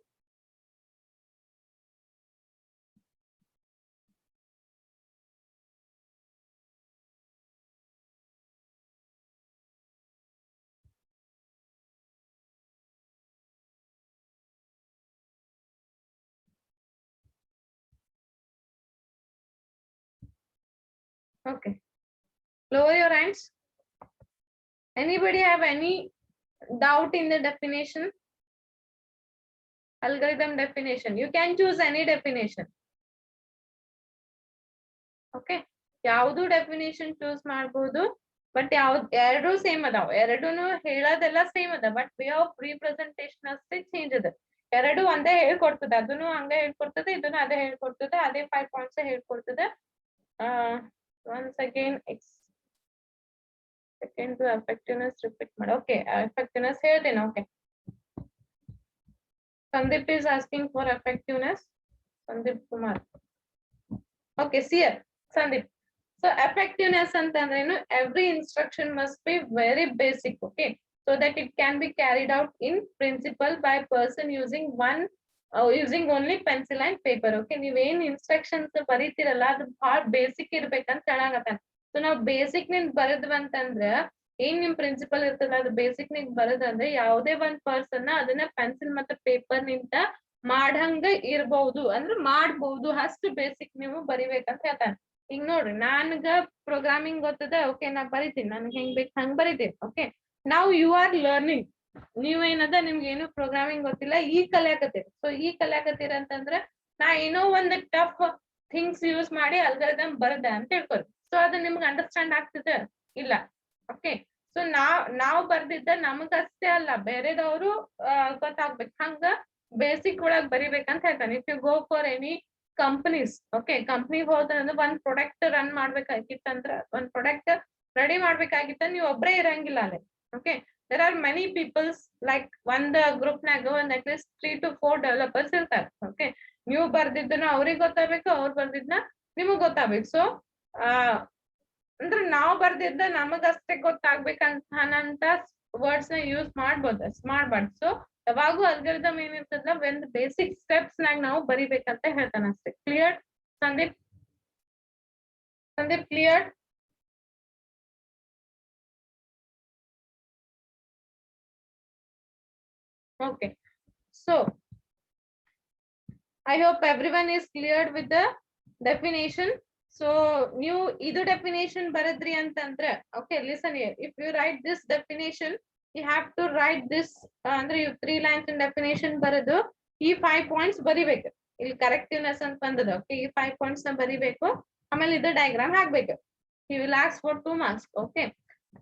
Okay, lower your hands. Anybody have any doubt in the definition? Algorithm definition, you can choose any definition. Okay, ಯಾವುದು definition choose ಮಾಡಬಹುದು, but ಎರಡು same ಅದಾವ. ಎರಡೂನು ಹೇಳೋದೆಲ್ಲ same ಅದ, but way of representation ಅಷ್ಟೇ change ಅದ. ಎರಡು ಒಂದೇ ಹೇಳ್ಕೊಡ್ತದೆ, ಅದನ್ನು ಹಂಗ ಹೇಳ್ಕೊಡ್ತದೆ, ಇದನ್ನು ಅದೇ ಹೇಳ್ಕೊಡ್ತದೆ, ಅದೇ 5 ಪಾಯಿಂಟ್ಸ್ ಹೇಳ್ಕೊಡ್ತದೆ. Once again second effectiveness repeat ಮಾಡಿ. ಓಕೆ, ಎಫೆಕ್ಟಿವ್ನೆಸ್ ಹೇಳ್ತೇನೆ. Okay, Sandeep is asking for effectiveness. Sandeep Kumar. Okay, see here, Sandeep. So effectiveness ಅಂತಂದ್ರೇನು, every instruction must be very basic. Okay, so that it can be carried out in principle by person using only pencil and paper. Okay, ನೀವೇನ್ instructions ಬರೀತಿರಲ್ಲ ಅದು ಬಹಳ basic ಇರ್ಬೇಕಂತ ಹೇಳಾಕತ್ತಾನ. So ನಾವು basic ನಿಂದ ಬರದ್ವಂತಂದ್ರ ಏನ್ ನಿಮ್ principal ಇರ್ತದ ಅದು ಬೇಸಿಕ್ ನಿಂದ ಬರದಂದ್ರೆ ಯಾವುದೇ ಒಂದ್ ಪರ್ಸನ್ ಅದನ್ನ ಪೆನ್ಸಿಲ್ ಮತ್ತೆ ಪೇಪರ್ ನಿಂದ ಮಾಡಂಗ ಇರ್ಬಹುದು, ಅಂದ್ರೆ ಮಾಡ್ಬಹುದು, ಅಷ್ಟು ಬೇಸಿಕ್ ನೀವು ಬರಿಬೇಕಂತ ಹೇಳ್ತಾನೆ. ಈಗ ನೋಡ್ರಿ, ನನ್ಗ ಪ್ರೋಗ್ರಾಮಿಂಗ್ ಗೊತ್ತದ, ಓಕೆ ನಾ ಬರಿತೀನಿ, ನನ್ಗೆ ಹೆಂಗ್ ಬೇಕು ಹಂಗ್ ಬರಿತೀನಿ. ಓಕೆ, ನಾವು ಯು ಆರ್ ಲರ್ನಿಂಗ್, ನೀವ್ ಏನದ ನಿಮ್ಗೆ ಏನು ಪ್ರೋಗ್ರಾಮಿಂಗ್ ಗೊತ್ತಿಲ್ಲ, ಈ ಕಲಿಯಾಕತ್ತೀರಿ. ಸೊ ಈ ಕಲಿಯಾಕತ್ತೀರ ಅಂತಂದ್ರೆ ನಾ ಏನೋ ಒಂದು ಟಫ್ ಥಿಂಗ್ಸ್ ಯೂಸ್ ಮಾಡಿ ಅಲ್ಗರಿದಮ್ ಬರದ ಅಂತ ಹೇಳ್ಕೊರಿ. ಸೊ ಅದು ನಿಮ್ಗೆ ಅಂಡರ್ಸ್ಟ್ಯಾಂಡ್ ಆಗ್ತದೆ ಇಲ್ಲ? ಓಕೆ, ಸೊ ನಾವ್ ಬರ್ದಿದ್ದ ನಮಗಷ್ಟೇ ಅಲ್ಲ, ಬೇರೆದವರು ಗೊತ್ತಾಗ್ಬೇಕು, ಹಂಗ ಬೇಸಿಕ್ ಒಳಗ್ ಬರಿಬೇಕಂತ ಹೇಳ್ತಾನೆ. If you go for any companies, okay, company ಹೋದ್ರಂದ್ರೆ ಒಂದ್ ಪ್ರಾಡಕ್ಟ್ ರನ್ ಮಾಡ್ಬೇಕಾಗಿತ್ತಂದ್ರ, ಒಂದ್ ಪ್ರಾಡಕ್ಟ್ ರೆಡಿ ಮಾಡ್ಬೇಕಾಗಿತ್ತ ನೀವು ಒಬ್ರೇ ಇರಂಗಿಲ್ಲ ಅಲ್ಲಿ. Okay, there are many peoples, like ಒಂದ್ ಗ್ರೂಪ್ ನಾಗ ಒಂದ್ ಅಟ್ ಲೀಸ್ಟ್ 3 to 4 ಡೆವಲಪರ್ಸ್ ಇರ್ತಾರೆ. ಓಕೆ, ನೀವು ಬರ್ದಿದ್ದನ್ನ ಅವ್ರಿಗೆ ಗೊತ್ತಾಗ್ಬೇಕು, ಅವ್ರು ಬರ್ದಿದ್ನ ನಿಮಗ್ ಗೊತ್ತಾಗ್ಬೇಕು. ಸೊ ಅಂದ್ರೆ ನಾವ್ ಬರ್ದಿದ್ದ ನಮಗಷ್ಟೇ ಗೊತ್ತಾಗ್ಬೇಕಂತ ವರ್ಡ್ಸ್ ನ ಯೂಸ್ ಮಾಡ್ಬಾರ್ದು. ಸೊ ಯಾವಾಗೂ ಅಲ್ಗರಿದಮ್ ಏನಿರ್ತದ ಒಂದ್ ಬೇಸಿಕ್ ಸ್ಟೆಪ್ಸ್ ನಾಗ ನಾವು ಬರಿಬೇಕಂತ ಹೇಳ್ತಾನ ಅಷ್ಟೇ. Clear Sandeep? Sandeep, clear? Okay. So I hope everyone is cleared with the definition. So new either definition baradri antandre. Okay, listen here. If you write this definition, you have to write this andre you 3 lines in definition baradu. ಈ 5 points ಬರಿಬೇಕು. ಇಲ್ಲಿ ಕರೆಕ್ಟಿವ್ನೆಸ್ ಅಂತ ಬಂದದ. Okay, ಈ 5 points ನ ಬರಿಬೇಕು. ಆಮೇಲೆ ಇದು ಡಯಾಗ್ರಾಮ್ ಹಾಕ್ಬೇಕು. You will ask for 2 marks. Okay.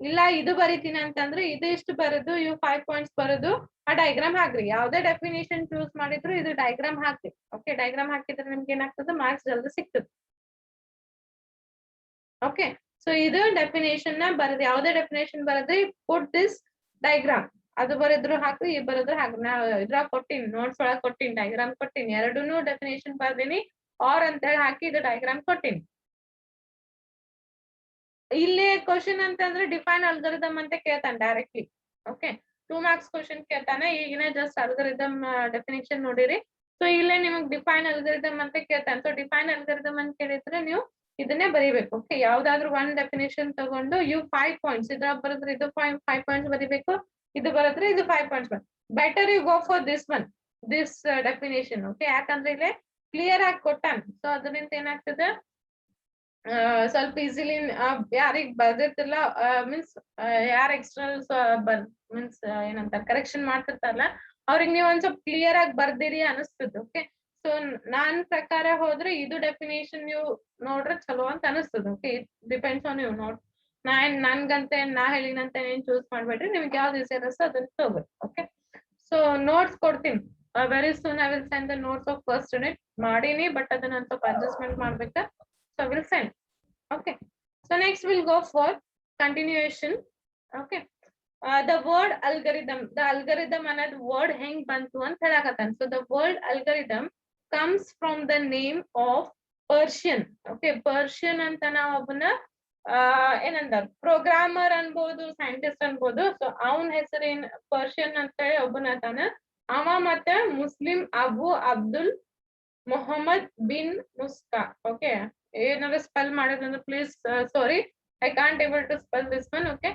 ಇಲ್ಲ ಇದು ಬರಿತೀನಿ ಅಂತಂದ್ರೆ ಇದು ಇಷ್ಟು ಬರೆದು ಇವು 5 points ಬರೆದು ಆ ಡಯಾಗ್ರಾಮ್ ಹಾಕ್ರಿ. ಯಾವ್ದೇ ಡೆಫಿನೇಷನ್ ಚೂಸ್ ಮಾಡಿದ್ರು ಇದು ಡಯಾಗ್ರಾಮ್ ಹಾಕ್ರಿ. ಓಕೆ, ಡಯಾಗ್ರಾಮ್ ಹಾಕಿದ್ರೆ ನಿಮ್ಗೆ ಏನಾಗ್ತದೆ, ಮಾರ್ಕ್ಸ್ ಜಲ್ದಿ ಸಿಗ್ತದೆ. ಓಕೆ, ಸೊ ಇದು ಡೆಫಿನೇಷನ್ ನ ಬರೆದು ಯಾವ್ದೇ ಡೆಫಿನೇಷನ್ ಬರೆದ್ರೆ ಪುಟ್ ದಿಸ್ ಡಯಾಗ್ರಾಮ್. ಅದು ಬರೆದ್ರು ಹಾಕ್ರಿ, ಈ ಬರೆದ್ರು ಹಾಕ್ರಿ. ನಾ ಇದ್ರಾಗ ಕೊಟ್ಟಿನಿ, ನೋಟ್ಸ್ ಒಳಗೆ ಕೊಟ್ಟಿನಿ, ಡಯಾಗ್ರಾಮ್ ಕೊಟ್ಟಿನಿ. ಎರಡೂನು ಡೆಫಿನೇಷನ್ ಬರ್ದೀನಿ, ಆರ್ ಅಂತ ಹೇಳಿ ಹಾಕಿ ಇದು ಡಯಾಗ್ರಾಮ್ ಕೊಟ್ಟಿನಿ. ಇಲ್ಲಿ ಕ್ವಶನ್ ಅಂತಂದ್ರೆ ಡಿಫೈನ್ ಅಲ್ಗರಿದಮ್ ಅಂತ ಕೇಳ್ತಾನೆ ಡೈರೆಕ್ಟ್ಲಿ. ಓಕೆ, 2 marks ಕ್ವಶನ್ ಕೇಳ್ತಾನೆ. ಈಗಿನ ಜಸ್ಟ್ ಅಲ್ಗರಿದಮ್ ಡೆಫಿನೇಷನ್ ನೋಡಿರಿ. ಸೊ ಇಲ್ಲೇ ನಿಮಗೆ ಡಿಫೈನ್ ಅಲ್ಗರಿದಮ್ ಅಂತ ಕೇಳ್ತಾನೆ. ಸೊ ಡಿಫೈನ್ ಅಲ್ಗರಿದಮ್ ಅಂತ ಕೇಳಿದ್ರೆ ನೀವು ಇದನ್ನೇ ಬರಿಬೇಕು. ಓಕೆ, ಯಾವ್ದಾದ್ರು ಒನ್ ಡೆಫಿನೇಷನ್ ತಗೊಂಡು ಇವು 5 points ಇದ್ರ ಬರೆದ್ರೆ ಇದು 5 points ಬರಿಬೇಕು, ಇದು ಬರೆದ್ರೆ ಇದು 5 points. Better you go for this one, this definition. Okay, ಯಾಕಂದ್ರೆ ಇಲ್ಲೇ ಕ್ಲಿಯರ್ ಆಗಿ ಕೊಟ್ಟಾನ. ಸೊ ಅದರಿಂದ ಏನಾಗ್ತದೆ, ಸ್ವಲ್ಪ ಈಸಿಲಿ ಯಾರಿಗ್ ಬರ್ದಿರ್ತಿಲ್ಲ, ಮೀನ್ಸ್ ಯಾರ ಎಕ್ಸ್ಟರ್ನಲ್ ಮೀನ್ಸ್ ಏನಂತಾರೆ ಕರೆಕ್ಷನ್ ಮಾಡ್ತಿರ್ತಾರಲ್ಲ, ಅವ್ರಿಗೆ ನೀವು ಒಂದ್ ಸ್ವಲ್ಪ ಕ್ಲಿಯರ್ ಆಗಿ ಬರ್ದಿರಿ ಅನಿಸ್ತದೆ. ಓಕೆ, ಸೊ ನಾನ್ ಪ್ರಕಾರ ಹೋದ್ರೆ ಇದು ಡೆಫಿನೇಷನ್ ನೀವು ನೋಡ್ರೆ ಚಲೋ ಅಂತ ಅನಿಸ್ತದೆ. Okay, it depends on you. ನೋಡ್ ನನ್ಗಂತೆ ನಾ ಹೇಳಿನಂತೆ ಏನ್ ಚೂಸ್ ಮಾಡ್ಬೇಡ್ರಿ, ನಿಮ್ಗೆ ಯಾವ್ದು ಈಸಿ ಅನಿಸ್ತೋ ಅದನ್ನ ತಗೋಬೇಕು. ಓಕೆ, ಸೊ ನೋಟ್ಸ್ ಕೊಡ್ತೀನಿ very soon. I will send the notes of first unit ಮಾಡೀನಿ, ಬಟ್ ಅದನ್ನ ಸ್ವಲ್ಪ ಅಡ್ಜಸ್ಟ್ಮೆಂಟ್ ಮಾಡ್ಬೇಕಾ. So I will send. Okay. So next we'll go for continuation. Okay. The word algorithm. The algorithm ಅನ್ನೋದ್ word ಹೆಂಗ್ ಬಂತು ಅಂತ ಹೇಳಕತ್ತಾನ. So the word algorithm comes from the name of Persian. Okay. Persian ಅಂತ ನಾವು ಒಬ್ಬನ ಏನಂತಾರ programmer ಅನ್ಬೋದು, scientist ಅನ್ಬೋದು. ಸೊ ಅವನ ಹೆಸರೇನ್ ಪರ್ಷಿಯನ್ ಅಂತ ಹೇಳಿ ಒಬ್ಬನತಾನ. ಅವ ಮತ್ತೆ Muslim Abu Abdul Mohammed bin Musta. Okay, ಏನಾದ್ರು ಸ್ಪೆಲ್ ಮಾಡಿದ್ರೆ please sorry, I can't able to spell this one. Okay,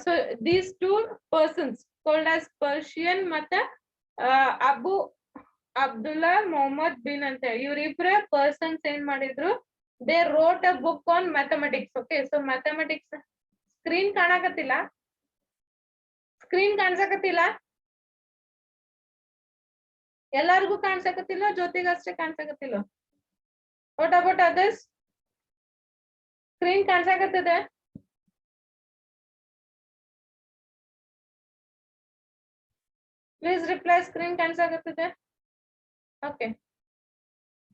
so these 2 persons called as Persian ಮತ್ತೆ ಅಬು ಅಬ್ದುಲ್ಲಾ ಮೊಹಮ್ಮದ್ ಬಿನ್ ಅಂತ ಇವರಿಬ್ರ ಪರ್ಸನ್ಸ್ ಏನ್ ಮಾಡಿದ್ರು, they wrote a book on mathematics. Okay, so mathematics screen ಕಾಣಕತ್ತಿಲ್ಲ, screen ಕಾಣಿಸಕತ್ತಿಲ್ಲ, ಎಲ್ಲಾರ್ಗು ಕಾಣಿಸಕತ್ತಿಲ್ಲ, ಜ್ಯೋತಿಗೆ ಅಷ್ಟೇ ಕಾಣಿಸಕತ್ತಿಲ್ಲ. What about others? ಸ್ಕ್ರೀನ್ ಕಾಣಿಸಕತ್ತಿದೆ? Please reply. ಸ್ಕ್ರೀನ್ ಕಾಣಿಸಕತ್ತಿದೆ? ಓಕೆ,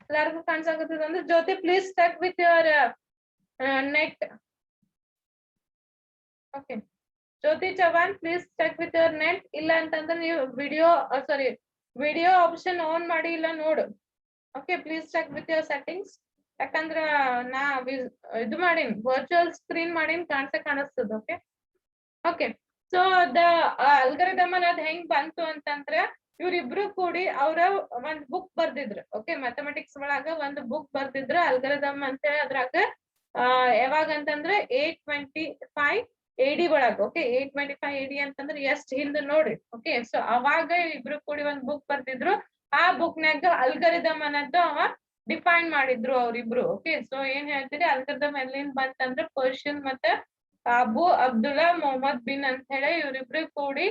ಎಲ್ಲಾರ್ಗು ಕಾಣಿಸಕತ್ತಿದೆ ಅಂದ್ರೆ Jyoti please check with your net. Okay, Jyoti Chavan please check with your net. ಇಲ್ಲ ಅಂತಂದ್ರೆ ನೀವು ವಿಡಿಯೋ ಆಪ್ಷನ್ ಆನ್ ಮಾಡಿ ಇಲ್ಲ ನೋಡು. Okay, please check with your settings. ಯಾಕಂದ್ರ ನಾ ಇದು ಮಾಡೀನಿ, ವರ್ಚುವಲ್ ಸ್ಕ್ರೀನ್ ಮಾಡೀನಿ, ಕಾಣಿಸ್ತದ. Okay okay, so the algorithm ಅನ್ನೋದ್ ಹೆಂಗ್ ಬಂತು ಅಂತಂದ್ರ ಇವ್ರಿಬ್ರು ಕೂಡಿ ಅವ್ರ ಒಂದ್ ಬುಕ್ ಬರ್ದಿದ್ರು. ಓಕೆ, ಮ್ಯಾಥಮೆಟಿಕ್ಸ್ ಒಳಗ ಒಂದ್ ಬುಕ್ ಬರ್ದಿದ್ರು ಅಲ್ಗರಿದಮ್ ಅಂತ ಹೇಳಿ. ಅದ್ರಾಗ ಯಾವಾಗ ಅಂತಂದ್ರೆ 825 AD ಒಳಗ. ಓಕೆ, 825 AD ಅಂತಂದ್ರೆ ಎಷ್ಟ್ ಹಿಂದ್ ನೋಡ್ರಿ. ಓಕೆ, ಸೊ ಅವಾಗ ಇಬ್ರು ಕೂಡಿ ಒಂದ್ ಬುಕ್ ಬರ್ದಿದ್ರು. ಆ ಬುಕ್ನಾಗ ಅಲ್ಗರಿದಮ್ ಅನ್ನೋದು ಅವ ಡಿಫೈನ್ ಮಾಡಿದ್ರು ಅವ್ರಿಬ್ರು. ಓಕೆ, ಸೊ ಏನ್ ಹೇಳ್ತೀರಿ, ಅಲ್ಗರಿದಮ್ ಎಲ್ಲಿಂದ ಬಂತಂದ್ರೆ ಪರ್ಷಿಯನ್ ಮತ್ತೆ ಅಬು ಅಬ್ದುಲ್ಲಾ ಮೊಹಮ್ಮದ್ ಬಿನ್ ಅಂತ ಹೇಳಿ ಇವ್ರಿಬ್ರು ಕೂಡಿ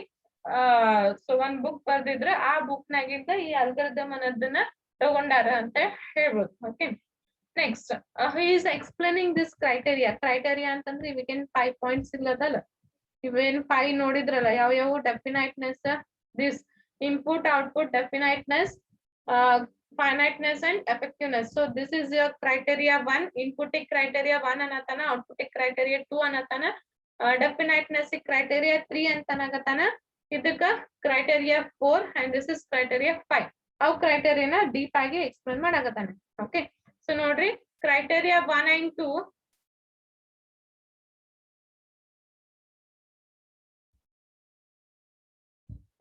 ಸೊ ಒಂದ್ ಬುಕ್ ಬರ್ದಿದ್ರ. ಆ ಬುಕ್ ನಾಗಿಂದ ಈ ಅಲ್ಗರಿದಮ್ ಅನ್ನೋದನ್ನ ತಗೊಂಡಾರ ಅಂತ ಹೇಳ್ಬೋದು. Okay, next he is explaining this criteria ಅಂತಂದ್ರೆ ಇವೇನ್ 5 points ಇಲ್ಲದಲ್ಲ, ಇವೇನ್ 5 ನೋಡಿದ್ರಲ್ಲ ಯಾವ ಡೆಫಿನೈಟ್ನೆಸ್, this input output definiteness, finiteness and effectiveness. So this is your criteria 1. inputic criteria 1 anatana, outputic criteria 2 anatana, definiteness criteria 3 antanagatana, idukka criteria 4 and this is criteria 5. aw criteria na deep agi explain madagatane. Okay, so nodri criteria 1 and 2.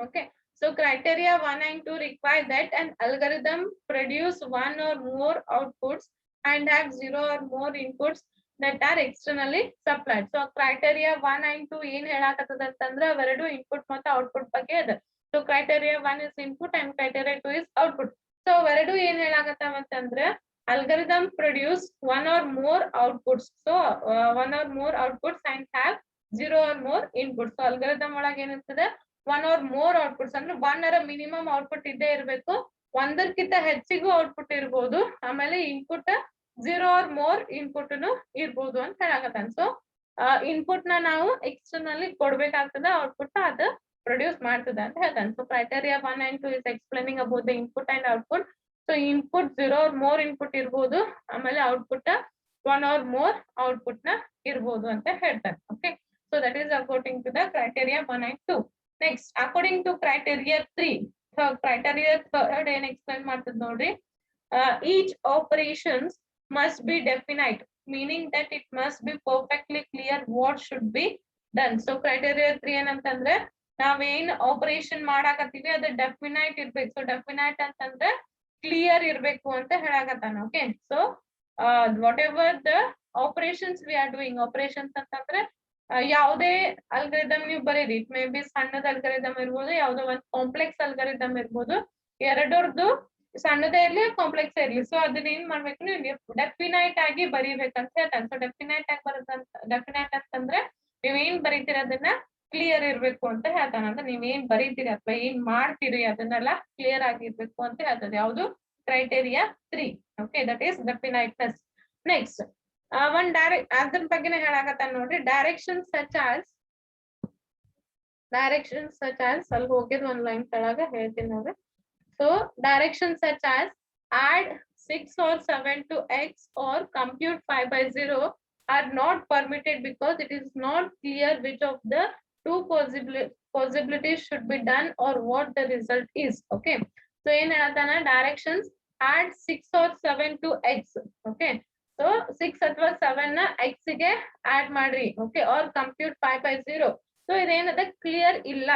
Okay, so criteria 1 and 2 require that an algorithm produce one or more outputs and have 0 or more inputs that are externally supplied. So criteria 1 and 2 ಏನ್ ಹೇಳಾಕತ್ತದ ಅಂತಂದ್ರೆ ಅವೆರಡು input ಮತ್ತು output ಬಗ್ಗೆ ಅದ. So criteria 1 is input and criteria 2 is output. So ಅವೆರಡು ಏನ್ ಹೇಳಾಕತ್ತಾವ ಅಂತಂದ್ರೆ algorithm produce one or more outputs. So one or more outputs and have 0 or more inputs. So algorithm ಒಳಗೆ ಏನಿರ್ತದೆ one or more outputs ಅಂದ್ರೆ 1 ಅರ minimum output ಇದ್ದೇ ಇರಬೇಕು, ಒಂದಕ್ಕಿಂತ ಹೆಚ್ಚಿಗೂ ಔಟ್ಪುಟ್ ಇರ್ಬೋದು, ಆಮೇಲೆ ಇನ್ಪುಟ್ 0 or more ಇನ್ಪುಟ್ ಇರ್ಬೋದು ಅಂತ ಹೇಳಾಕತ್ತಾನ. ಸೊ ಇನ್ಪುಟ್ ನಾವು ಎಕ್ಸ್ಟರ್ನಲಿ ಕೊಡ್ಬೇಕಾಗ್ತದ, ಔಟ್ಪುಟ್ ಅದು ಪ್ರೊಡ್ಯೂಸ್ ಮಾಡ್ತದ ಅಂತ ಹೇಳ್ತಾನೆ. So criteria 1 and 2 is explaining about the input and output. So input 0 or more input ಇರ್ಬೋದು, ಆಮೇಲೆ ಔಟ್ಪುಟ್ 1 or more ಔಟ್ಪುಟ್ ನ ಇರ್ಬೋದು ಅಂತ ಹೇಳ್ತಾನೆ. Okay, so that is according to the criteria 1 and 2. Next according to criteria 3. So criteria 3 ಏನ್ explain ಮಾಡ್ತದ ನೋಡ್ರಿ. Each operations must be definite, meaning that it must be perfectly clear what should be done. So criteria 3 ಏನಂತಂದ್ರೆ ನಾವೇನ್ operation ಮಾಡಾಕತ್ತೀವಿ ಅದು definite ಇರ್ಬೇಕು. So definite ಅಂತಂದ್ರೆ clear ಇರ್ಬೇಕು ಅಂತ ಹೇಳಾಕತ್ತಾನ. Okay, so whatever the operations we are doing, operations ಅಂತಂದ್ರೆ ಯಾವುದೇ ಅಲ್ಗರಿದಮ್ ನೀವು ಬರೀರಿ, ಇಟ್ ಮೇ ಬಿ ಸಣ್ಣದ ಅಲ್ಗರಿದಮ್ ಇರ್ಬೋದು, ಯಾವುದೋ ಒಂದು ಕಾಂಪ್ಲೆಕ್ಸ್ ಅಲ್ಗರಿದಮ್ ಇರ್ಬೋದು, ಎರಡರದ್ದು ಸಣ್ಣದೇ ಇರ್ಲಿ ಕಾಂಪ್ಲೆಕ್ಸ್ ಇರ್ಲಿ. ಸೊ ಅದನ್ನ ಏನ್ ಮಾಡ್ಬೇಕು, ನೀವು ಡೆಫಿನೈಟ್ ಆಗಿ ಬರೀಬೇಕಂತ ಹೇಳ್ತಾನೆ. ಸೊ ಡೆಫಿನೈಟ್ ಆಗಿ ಡೆಫಿನೈಟ್ ಅಂತಂದ್ರೆ ನೀವ್ ಏನ್ ಬರೀತೀರಿ ಅದನ್ನ ಕ್ಲಿಯರ್ ಇರ್ಬೇಕು ಅಂತ ಹೇಳ್ತಾನೆ. ಅಂದ್ರೆ ನೀವ್ ಏನ್ ಬರೀತೀರಿ ಅಥವಾ ಏನ್ ಮಾಡ್ತೀರಿ ಅದನ್ನೆಲ್ಲ ಕ್ಲಿಯರ್ ಆಗಿರ್ಬೇಕು ಅಂತ ಹೇಳ್ತದೆ. ಯಾವುದು criteria 3. Okay, that is definiteness. Next ಒಂದ್ ಅದ್ರ ಬಗ್ಗೆನೇ ಹೇಳಾಕತ್ತಾನ ನೋಡ್ರಿ. ಡೈರೆಕ್ಷನ್ ಸಚ್ ಆಸ್ ಅಲ್ಲಿ ಹೋಗಿದ್ ಒಂದ್ ಲೈನ್ ಕೆಳಗ ಹೇಳ್ತೀನಿ ನೋಡ್ರಿ. So directions such as add 6 or 7 to x or compute 5 by 0 are not permitted because it is not clear which of the two possibilities should be done or what the result is. Okay, so in another directions add 6 or 7 to x. Okay, so 6 ಅಥವಾ 7 ನ x ಗೆ add ಮಾಡ್ರಿ. Okay, or compute 5 by 0. so ಇದೇನದ clear ಇಲ್ಲ.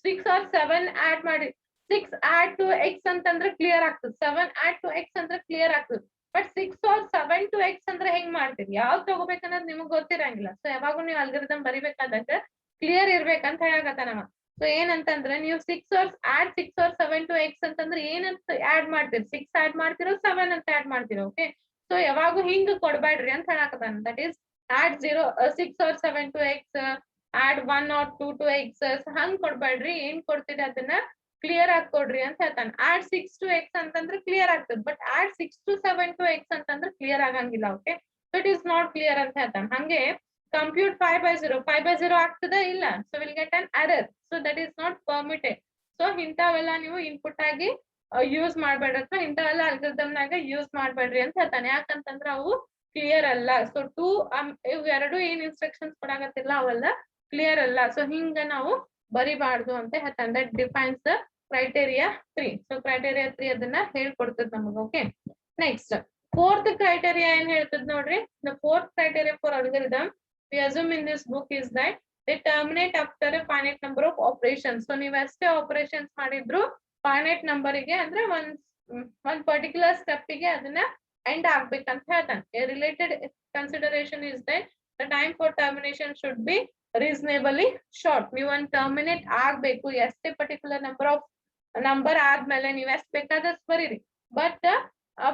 6 or 7 add ಮಾಡ್ರಿ, 6 add to x ಅಂತಂದ್ರೆ clear ಆಗ್ತದೆ, 7 add to x ಅಂದ್ರೆ clear ಆಗ್ತದೆ. ಬಟ್ 6 or 7 to x ಅಂದ್ರೆ ಹೆಂಗ್ ಮಾಡ್ತೀರಿ, ಯಾವ್ದು ತಗೋಬೇಕನ್ನೋದು ನಿಮಗ್ ಗೊತ್ತಿರಂಗಿಲ್ಲ. ಸೊ ಯಾವಾಗೂ ನೀವು ಅಲ್ಗರಿದಮ್ ಬರಿಬೇಕಾದಾಗ ಕ್ಲಿಯರ್ ಇರ್ಬೇಕಂತ ಹೇಳಕತ್ತಾನವ. ಸೊ ಏನಂತಂದ್ರೆ ನೀವು 6 or 7 to x ಅಂತಂದ್ರೆ ಏನಂತ ಆಡ್ ಮಾಡ್ತೀರಿ, 6 ಆಡ್ ಮಾಡ್ತಿರೋ 7 ಅಂತ ಆಡ್ ಮಾಡ್ತಿರೋ. ಓಕೆ, ಸೊ ಯಾವಾಗೂ ಹಿಂಗ್ ಕೊಡ್ಬೇಡ್ರಿ ಅಂತ ಹೇಳಕತ್ತಾನ. That is add 6 or 7 to x, add 1 or 2 to x, ಹಂಗ್ ಕೊಡ್ಬೇಡ್ರಿ. ಏನ್ ಕೊಡ್ತೀರಿ ಅದನ್ನ ಕ್ಲಿಯರ್ ಆಗಿ ಕೊಡ್ರಿ ಅಂತ ಹೇಳ್ತಾನೆ. add 6 to x ಅಂತಂದ್ರೆ ಕ್ಲಿಯರ್ ಆಗ್ತದೆ, but add 6 to 7 to x ಅಂತಂದ್ರೆ ಕ್ಲಿಯರ್ ಆಗಂಗಿಲ್ಲ. Okay, so it is not clear ಅಂತ ಹೇಳ್ತಾನೆ. ಹಂಗೆ compute 5 by 0 ಆಗ್ತದ ಇಲ್ಲ, so will get an error. So that is not permitted. So ಇಂಥವೆಲ್ಲ ನೀವು ಇನ್ಪುಟ್ ಆಗಿ ಯೂಸ್ ಮಾಡ್ಬೇಡ್ರಿ ಅಥವಾ ಇಂಥವೆಲ್ಲ ಅಲ್ಗರಿದಮ್ ನಾಗ ಯೂಸ್ ಮಾಡ್ಬೇಡ್ರಿ ಅಂತ ಹೇಳ್ತಾನೆ. ಯಾಕಂತಂದ್ರೆ ಅವು ಕ್ಲಿಯರ್ ಅಲ್ಲ. ಸೊ ಇವ್ ಎರಡು ಏನ್ ಇನ್ಸ್ಟ್ರಕ್ಷನ್ಸ್ ಕೊಡಾಕತ್ತಿಲ್ಲ ಅವೆಲ್ಲ ಕ್ಲಿಯರ್ ಅಲ್ಲ. ಸೊ ಹಿಂಗ ನಾವು ಬರಿಬಾರ್ದು ಅಂತ ಹೇಳ್ತಾನೆ. That defines the criteria 3. So criteria 3 ಅದನ್ನ ಹೇಳ್ಕೊಡ್ತದ ನಮಗ. ಓಕೆ, ನೆಕ್ಸ್ಟ್ ಫೋರ್ತ್ ಕ್ರೈಟೇರಿಯಾ ಏನ್ ಹೇಳ್ತದ ನೋಡ್ರಿ. The fourth criteria for algorithm we assume in this book is that they terminate after a finite number of operations. So ನೀವ್ ಎಷ್ಟೇ operations ಮಾಡಿದ್ರು finite number ಗೆ ಅಂದ್ರೆ ಒಂದ್ ಪರ್ಟಿಕ್ಯುಲರ್ ಸ್ಟೆಪ್ ಗೆ ಅದನ್ನ ಎಂಡ್ ಆಗ್ಬೇಕಂತ ಹೇಳ್ತಾನೆ. A related consideration is that the time for termination should be reasonably short. ನೀವು ಒಂದು ಟರ್ಮಿನೇಟ್ ಆಗ್ಬೇಕು, ಎಷ್ಟೇ ಪರ್ಟಿಕ್ಯುಲರ್ ನಂಬರ್ ಆದ್ಮೇಲೆ ನೀವ್ ಎಷ್ಟ್ ಬೇಕಾದಷ್ಟು ಬರೀರಿ, ಬಟ್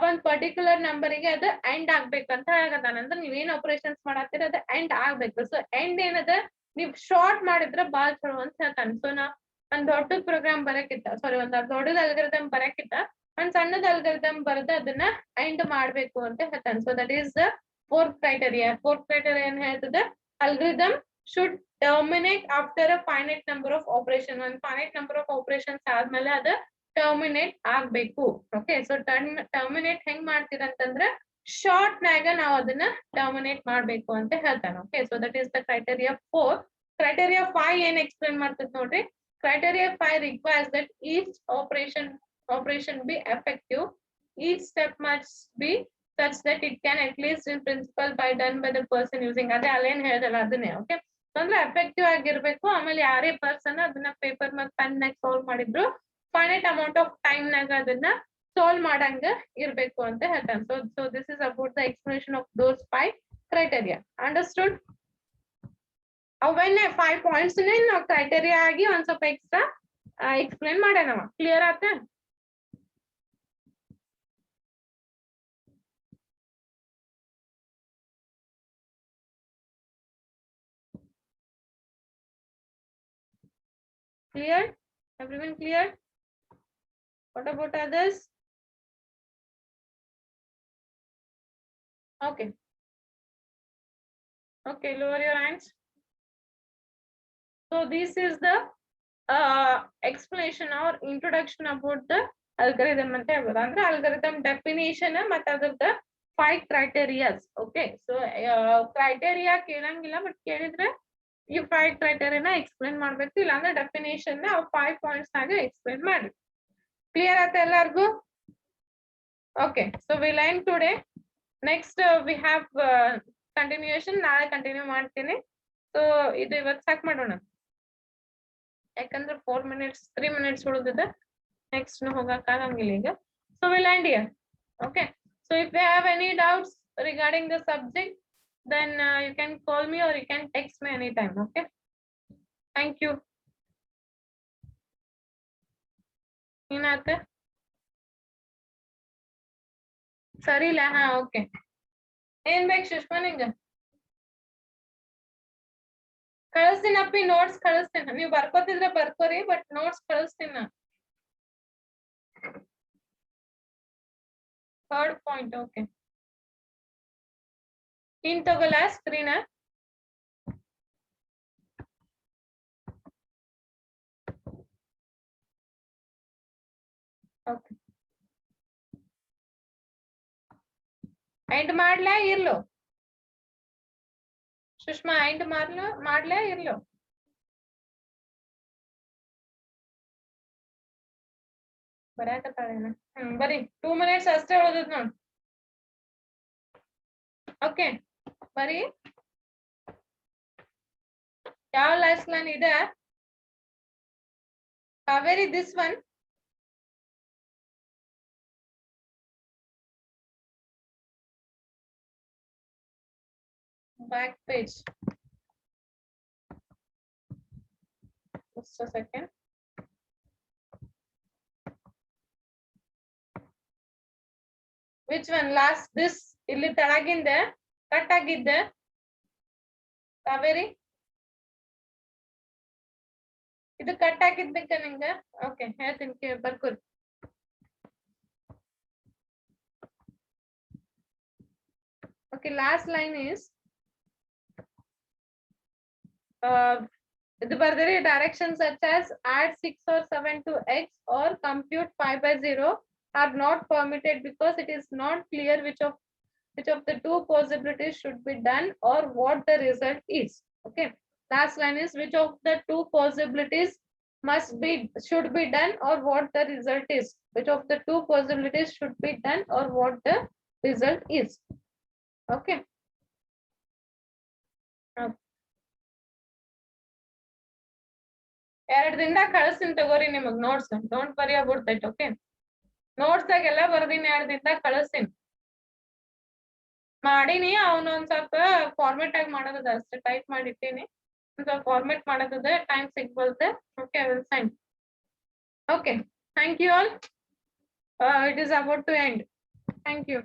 ಒಂದ್ ಪರ್ಟಿಕ್ಯುಲರ್ ನಂಬರಿಗೆ ಅದು ಎಂಡ್ ಆಗ್ಬೇಕಂತ ಹೇಳಕತ್ತಾನ. ಅಂದ್ರೆ ನೀವೇನ್ ಆಪರೇಷನ್ಸ್ ಮಾಡತ್ತೀರ ಅದು ಎಂಡ್ ಆಗ್ಬೇಕು. ಸೊ ಎಂಡ್ ಏನದ ನೀವ್ ಶಾರ್ಟ್ ಮಾಡಿದ್ರ ಬಾಳ್ ಚಲೋ ಅಂತ ಹೇಳ್ತಾನೆ. ಸೊ ನಾ ಒಂದ್ ದೊಡ್ಡ ಪ್ರೋಗ್ರಾಮ್ ಒಂದ್ ದೊಡ್ಡದ ಅಲ್ಗರಿದಮ್ ಬರಕ್ಕಿಂತ ಒಂದ್ ಸಣ್ಣದ ಅಲ್ಗರಿದಮ್ ಬರೆದು ಅದನ್ನ ಎಂಡ್ ಮಾಡ್ಬೇಕು ಅಂತ ಹೇಳ್ತಾನೆ. So that is the fourth criteria. Fourth criteria ಏನ್ ಹೇಳ್ತದೆ, algorithm should terminate after a finite number of operations. ಒಂದು finite number of operations ಆದ್ಮೇಲೆ ಅದು ಟರ್ಮಿನೇಟ್ ಆಗ್ಬೇಕು. ಓಕೆ, ಸೊ ಟರ್ಮಿನೇಟ್ ಹೆಂಗ್ ಮಾಡ್ತೀರಂತಂದ್ರೆ ಶಾರ್ಟ್ ನಾಗ ನಾವು ಅದನ್ನ ಟರ್ಮಿನೇಟ್ ಮಾಡ್ಬೇಕು ಅಂತ ಹೇಳ್ತಾನೆ. Okay, so that is the criteria 4. criteria 5 ಏನ್ ಎಕ್ಸ್ಪ್ಲೇನ್ ಮಾಡ್ತದ ನೋಡ್ರಿ. criteria 5 requires that each operation be effective. Each step must be such that it can at least in principle be done by the person using. ಅದೇ ಅಲ್ಲೇನ್ ಹೇಳ್ದಲ್ಲ ಅದನ್ನೇ. Okay, ಅಂದ್ರೆ effective ಆಗಿರ್ಬೇಕು. ಆಮೇಲೆ ಯಾರೇ ಪರ್ಸನ್ ಅದನ್ನ ಪೇಪರ್ ಮತ್ತೆ ಪೆನ್ ನಾಗ ಸಾಲ್ವ್ ಮಾಡಿದ್ರು ಫೈನೈಟ್ ಅಮೌಂಟ್ ಆಫ್ ಟೈಮ್ ನಾಗ ಅದನ್ನ ಸಾಲ್ವ್ ಮಾಡಂಗ ಇರ್ಬೇಕು ಅಂತ ಹೇಳ್ತಾನೆ. So this is about the explanation of those 5 criteria. Understood? ಅವನ್ನೇ 5 ಪಾಯಿಂಟ್ಸ್ ನಾವು ಕ್ರೈಟೇರಿಯಾ ಆಗಿ ಒಂದ್ ಸ್ವಲ್ಪ ಎಕ್ಸ್ಟ್ರಾ ಎಕ್ಸ್ಪ್ಲೇನ್ ಮಾಡ್ಯಾನವ. ಕ್ಲಿಯರ್ ಆತ? Clear? Everyone clear? What about others? Okay. Okay, lower your hands. So this is the explanation or introduction about the algorithm ante ಹೇಳ್ಬೋದು. ಅಂದ್ರೆ algorithm definition ಮತ್ತೆ ಅದರದ 5 criterias. Okay, so criteria ಕೇಳಂಗಿಲ್ಲ, but ಕೇಳಿದ್ರೆ ಈ 5 criteria ನ explain ಮಾಡ್ಬೇಕು, ಇಲ್ಲ ಅಂದ್ರೆ ಡೆಫಿನೇಷನ್ ನ 5 ಪಾಯಿಂಟ್ಸ್ ನಾಗ ಎಕ್ಸ್ಪ್ಲೇನ್ ಮಾಡಿ. ಕ್ಲಿಯರ್ ಆಯ್ತಾ ಎಲ್ಲರಿಗೂ? Okay, so will end today. Next we have continuation, ನಾಳೆ ಕಂಟಿನ್ಯೂ ಮಾಡ್ತೀನಿ. ಸೊ ಇದು ಇವತ್ತು ಸಾಕ್ ಮಾಡೋಣ, ಯಾಕಂದ್ರೆ 4 minutes 3 minutes ಉಳಿದಿದೆ. ನೆಕ್ಸ್ಟ್ ಹೋಗಕ್ ಆಗಂಗಿಲ್ಲ ಈಗ. So will end here. Okay, so if you have any doubts regarding the subject, then you can call me or you can text me anytime. Okay, thank you. ಏನತ್ತೆ? ಸರಿ ಇಲ್ಲ? ಹಾ, okay. ಏನ್ ಬೇಕು ಸುಷ್ಮಾ ನಿಂಗ? ಕಳಿಸ್ತೀನಪ್ಪಿ, ನೋಟ್ಸ್ ಕಳಿಸ್ತೀನಿ. ನೀವು ಬರ್ಕೋತಿದ್ರೆ ಬರ್ಕೋರಿ, ಬಟ್ ನೋಟ್ಸ್ ಕಳಿಸ್ತೀನಿ. 3rd point. Okay, ನೀನ್ ತಗೋಲ್ಲ ಸ್ಕ್ರೀನ್? ಓಕೆ, ಎಂಡ್ ಮಾಡ್ಲಾ ಇರ್ಲು? ಸುಷ್ಮಾ ಎಂಡ್ ಮಾಡ್ಲಾ ಇರ್ಲು? ಬರಾಕತ್ತಾಳೇನ? ಬರೀ 2 minutes ಅಷ್ಟೇ ಉಳಿದದ್ ನೋಡ್. ಓಕೆ, ಬರೀ ಯಾವ ಲಾಸ್ಟ್ ಲೈನ್ ಇದೆ? Kaveri, this one. Back page. Just a second. Which one? Last this ಇಲ್ಲಿ ತೆಳಗಿಂದೆ ಕಟ್ ಆಗಿದ್ದೆ ಕಾವೇರಿ, ಇದು ಕಟ್ ಆಗಿದ್ದಕ್ಕೆ ನಿಂಗೆ. ಓಕೆ, ಹೇಳ್ತೀನಿ, ಬರ್ಕೋರಿ. Okay, last line is ಇದು ಬರ್ದಿರಿ, directions such as add 6 or 7 to x or compute 5/0 are not permitted because it is not clear which of the two possibilities should be done or what the result is. Okay, last line is which of the two possibilities should be done or what the result is. Which of the two possibilities should be done or what the result is. Okay. ಎರಡ್ ದಿನದಾಗ ಕಳಿಸ್ತೀನಿ ತಗೋರಿ ನಿಮಗ್ notes. Don't worry about that. Okay, notes ಎಲ್ಲ ಬರ್ದಿನಿ, 2 ದಿನದಾಗ ಕಳಿಸ್ತೀನಿ. ಮಾಡೀನಿ, ಅವನೊಂದ್ ಸ್ವಲ್ಪ ಫಾರ್ಮೆಟ್ ಆಗಿ ಮಾಡೋದದ ಅಷ್ಟೇ, ಟೈಪ್ ಮಾಡಿಟ್ಟೀನಿ. ಒಂದ್ ಸ್ವಲ್ಪ ಫಾರ್ಮೆಟ್ ಮಾಡೋದದ, ಟೈಮ್ ಸಿಗ್ಬಲ್ದೆ. Okay, I will send. Okay, thank you all. It is about to end. Thank you.